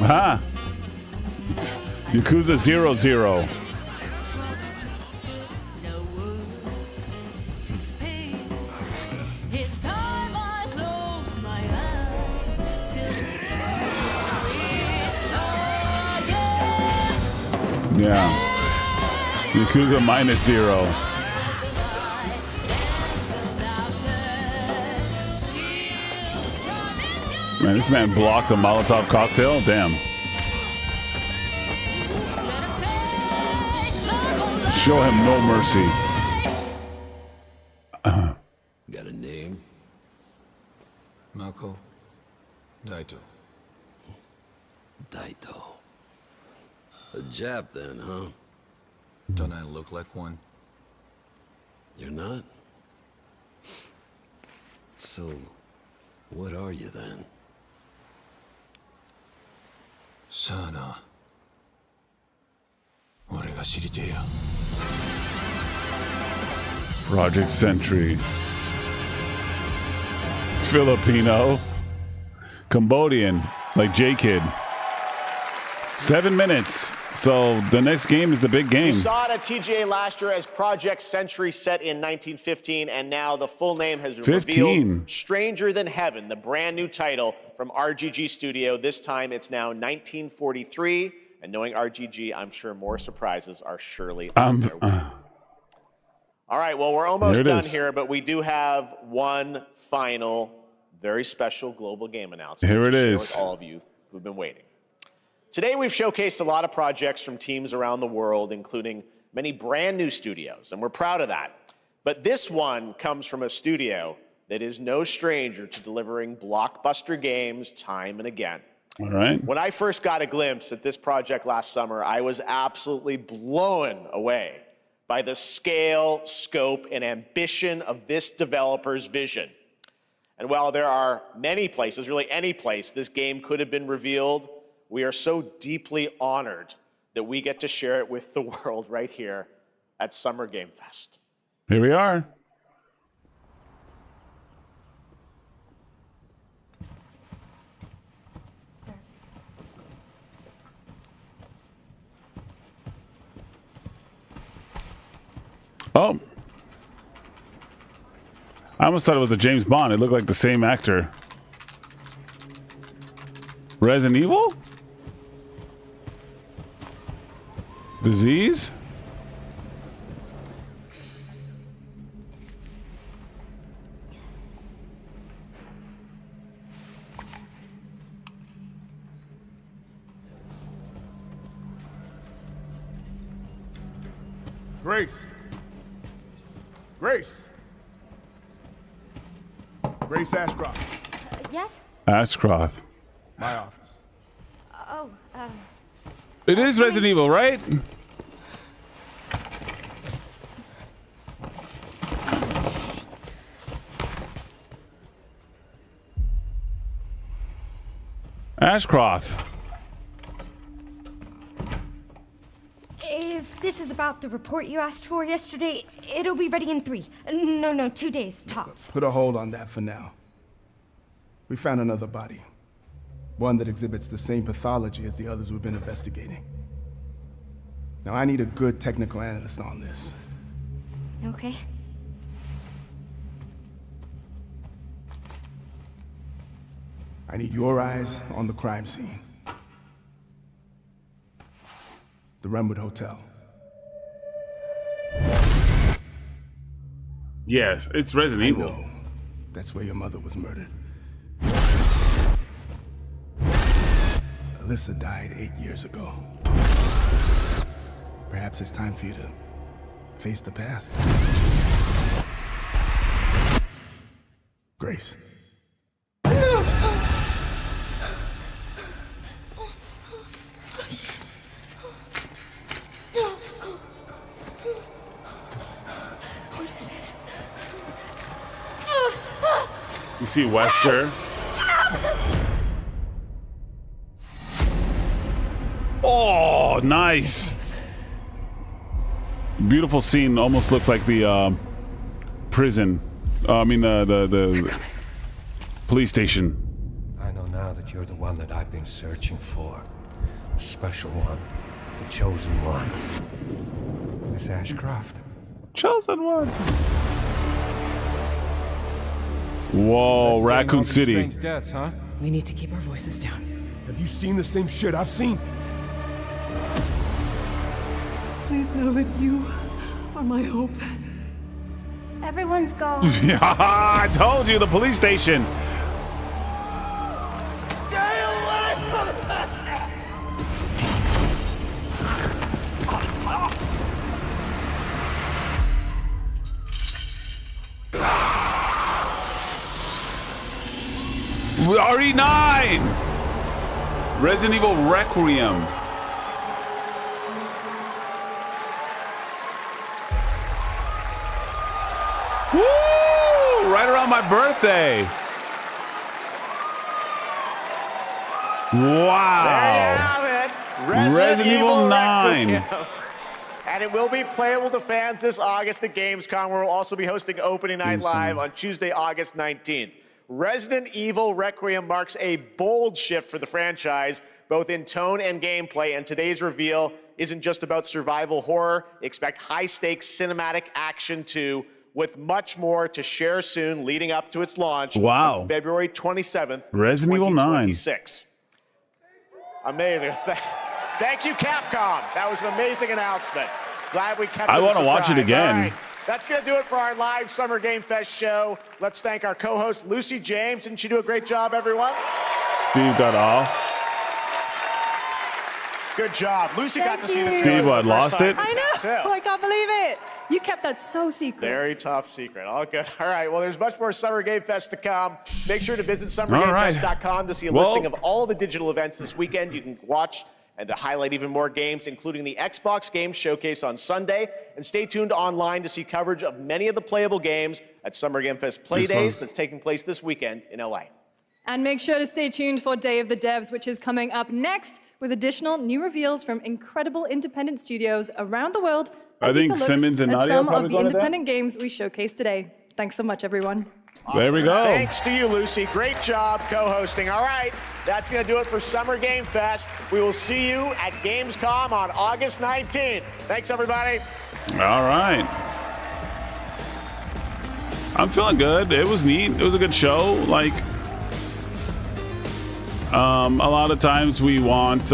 Aha! Yakuza 0-0. Yeah. Yakuza -0. Man, this man blocked a Molotov cocktail? Damn. Show him no mercy. Got a name? Mako Daito. Daito. A Jap then, huh? Don't I look like one? You're not? So, what are you then? Sana. 俺が知りてえや。 Project Sentry. Filipino. Cambodian, like J-Kid. 7 minutes. So the next game is the big game. We saw it at TGA last year as Project Sentry, set in 1915, and now the full name has been 15. revealed. Stranger Than Heaven, the brand new title from RGG Studio. This time it's now 1943, and knowing RGG, I'm sure more surprises are surely on their way. All right, well, we're almost done here, but we do have one final, very special global game announcement. Here it to share is. with all of you who've been waiting. Today, we've showcased a lot of projects from teams around the world, including many brand new studios, and we're proud of that. But this one comes from a studio that is no stranger to delivering blockbuster games time and again. All right. When I first got a glimpse at this project last summer, I was absolutely blown away by the scale, scope, and ambition of this developer's vision. And while there are many places, really any place, this game could have been revealed, we are so deeply honored that we get to share it with the world right here at Summer Game Fest. Here we are. Oh. I almost thought it was the James Bond. It looked like the same actor. Resident Evil? Disease? Grace. Grace. Grace Ashcroft. Yes? Ashcroft. My office. Oh, It is Resident Evil, right? Ashcroft. if this is about the report you asked for yesterday, it'll be ready in 2 days, tops. Put a hold on that for now. We found another body. One that exhibits the same pathology as the others we've been investigating. Now, I need a good technical analyst on this. Okay. I need your eyes on the crime scene. The Renwood Hotel. Yes, it's Resident Evil. That's where your mother was murdered. Alyssa died 8 years ago. Perhaps it's time for you to face the past. Grace. see Wesker. Oh, nice. Beautiful scene. Almost looks like the prison. I mean, the police station. I know now that you're the one that I've been searching for. The special one. The chosen one. Miss Ashcroft. Chosen one. Whoa, Raccoon City. Strange deaths, huh? We need to keep our voices down. Have you seen the same shit I've seen? Please know that you are my hope. Everyone's gone. Yeah, I told you, the police station. RE9! Resident Evil Requiem. Woo! Right around my birthday. Wow. There you have it. Resident Evil 9. And it will be playable to fans this August at Gamescom, where we'll also be hosting Opening Night Live on Tuesday, August 19th. Resident Evil Requiem marks a bold shift for the franchise, both in tone and gameplay, and today's reveal isn't just about survival horror. Expect high-stakes cinematic action too, with much more to share soon leading up to its launch on February 27th, Resident Evil 9. 2026. Amazing. Thank you, Capcom. That was an amazing announcement. Glad we kept it I want to watch it again. All right. That's going to do it for our live Summer Game Fest show. Let's thank our co-host, Lucy James. Didn't she do a great job, everyone? Steve got off. Good job. Lucy got to see this. Steve, what, lost it? I know. I can't believe it. You kept that so secret. Very top secret. All good. All right. Well, there's much more Summer Game Fest to come. Make sure to visit summergamefest.com to see a listing of all the digital events this weekend. You can watch and to highlight even more games, including the Xbox Games Showcase on Sunday. And stay tuned online to see coverage of many of the playable games at Summer Game Fest Play Days that's taking place this weekend in LA. And make sure to stay tuned for Day of the Devs, which is coming up next with additional new reveals from incredible independent studios around the world. I think Simmons and Nadia some probably of the going to that. independent games we showcased today. Thanks so much, everyone. Awesome. There we go. Thanks to you, Lucy. Great job co-hosting. All right, that's going to do it for Summer Game Fest. We will see you at Gamescom on August 19th. Thanks, everybody. All right. I'm feeling good. It was neat. It was a good show. Like, a lot of times we want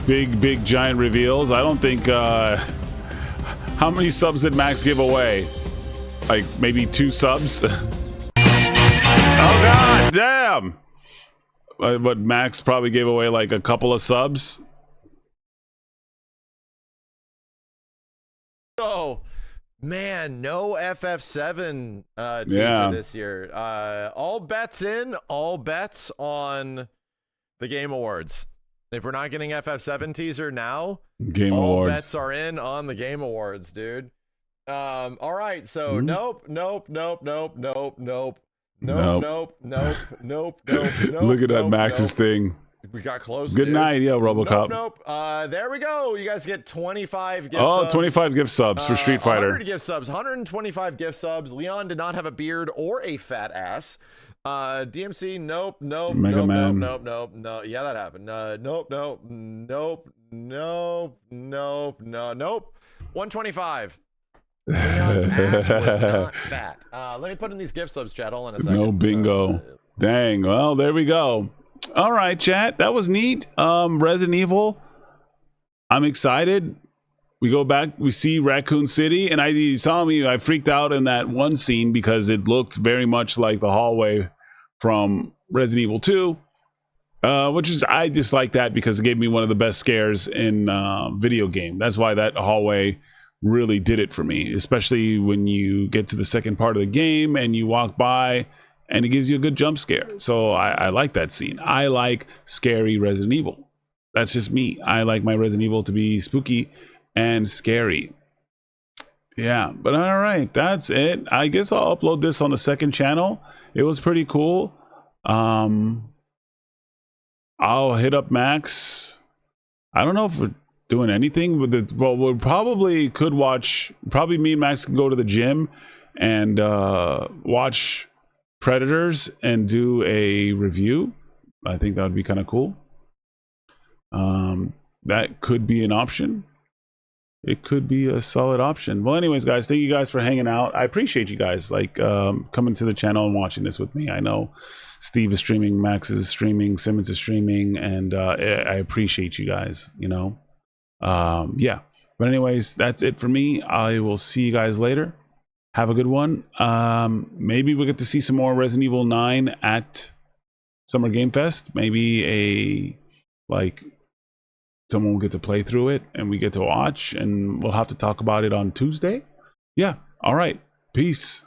big, giant reveals. I don't think... how many subs did Max give away? Like maybe 2 subs. Oh god damn! But Max probably gave away like a couple of subs. Oh man, no FF7 teaser this year. All bets in, all bets on the Game Awards. If we're not getting FF7 teaser now, all bets are in on the Game Awards, dude. All right, so nope. Look at that Max's thing. We got close. Good night, yo, RoboCop. There we go. You guys get 25 gift subs. subs. 25 gift subs for Street Fighter. 100 gift subs, 125 gift subs. Leon did not have a beard or a fat ass. DMC, nope. Mega Man. No. Yeah, that happened. Nope. 125. Leon's ass was not fat. Let me put in these gift subs, chat. Hold on a second. No bingo. Dang. Well, there we go. All right, chat. That was neat. Resident Evil. I'm excited. We go back. We see Raccoon City, and I freaked out in that one scene because it looked very much like the hallway from Resident Evil 2, which is I just like that because it gave me one of the best scares in video game. That's why that hallway really did it for me, especially when you get to the second part of the game and you walk by and it gives you a good jump scare. So I like that scene. I like scary Resident Evil. That's just me. I like my Resident Evil to be spooky and scary. Yeah, but all right, that's it. I guess I'll upload this on the second channel. It was pretty cool. I'll hit up Max. I don't know if we're doing anything with it. Well, we probably could watch. Probably me and Max can go to the gym and watch Predators and do a review. I think that would be kind of cool. That could be an option. It could be a solid option. Well, anyways, guys, thank you guys for hanging out. I appreciate you guys like coming to the channel and watching this with me. I know Steve is streaming, Max is streaming, Simmons is streaming, and I appreciate you guys, you know. Yeah, but anyways, that's it for me. I will see you guys later. Have a good one. Maybe we'll get to see some more Resident Evil 9 at Summer Game Fest. Maybe someone will get to play through it and we get to watch, and we'll have to talk about it on Tuesday. Yeah. All right. Peace.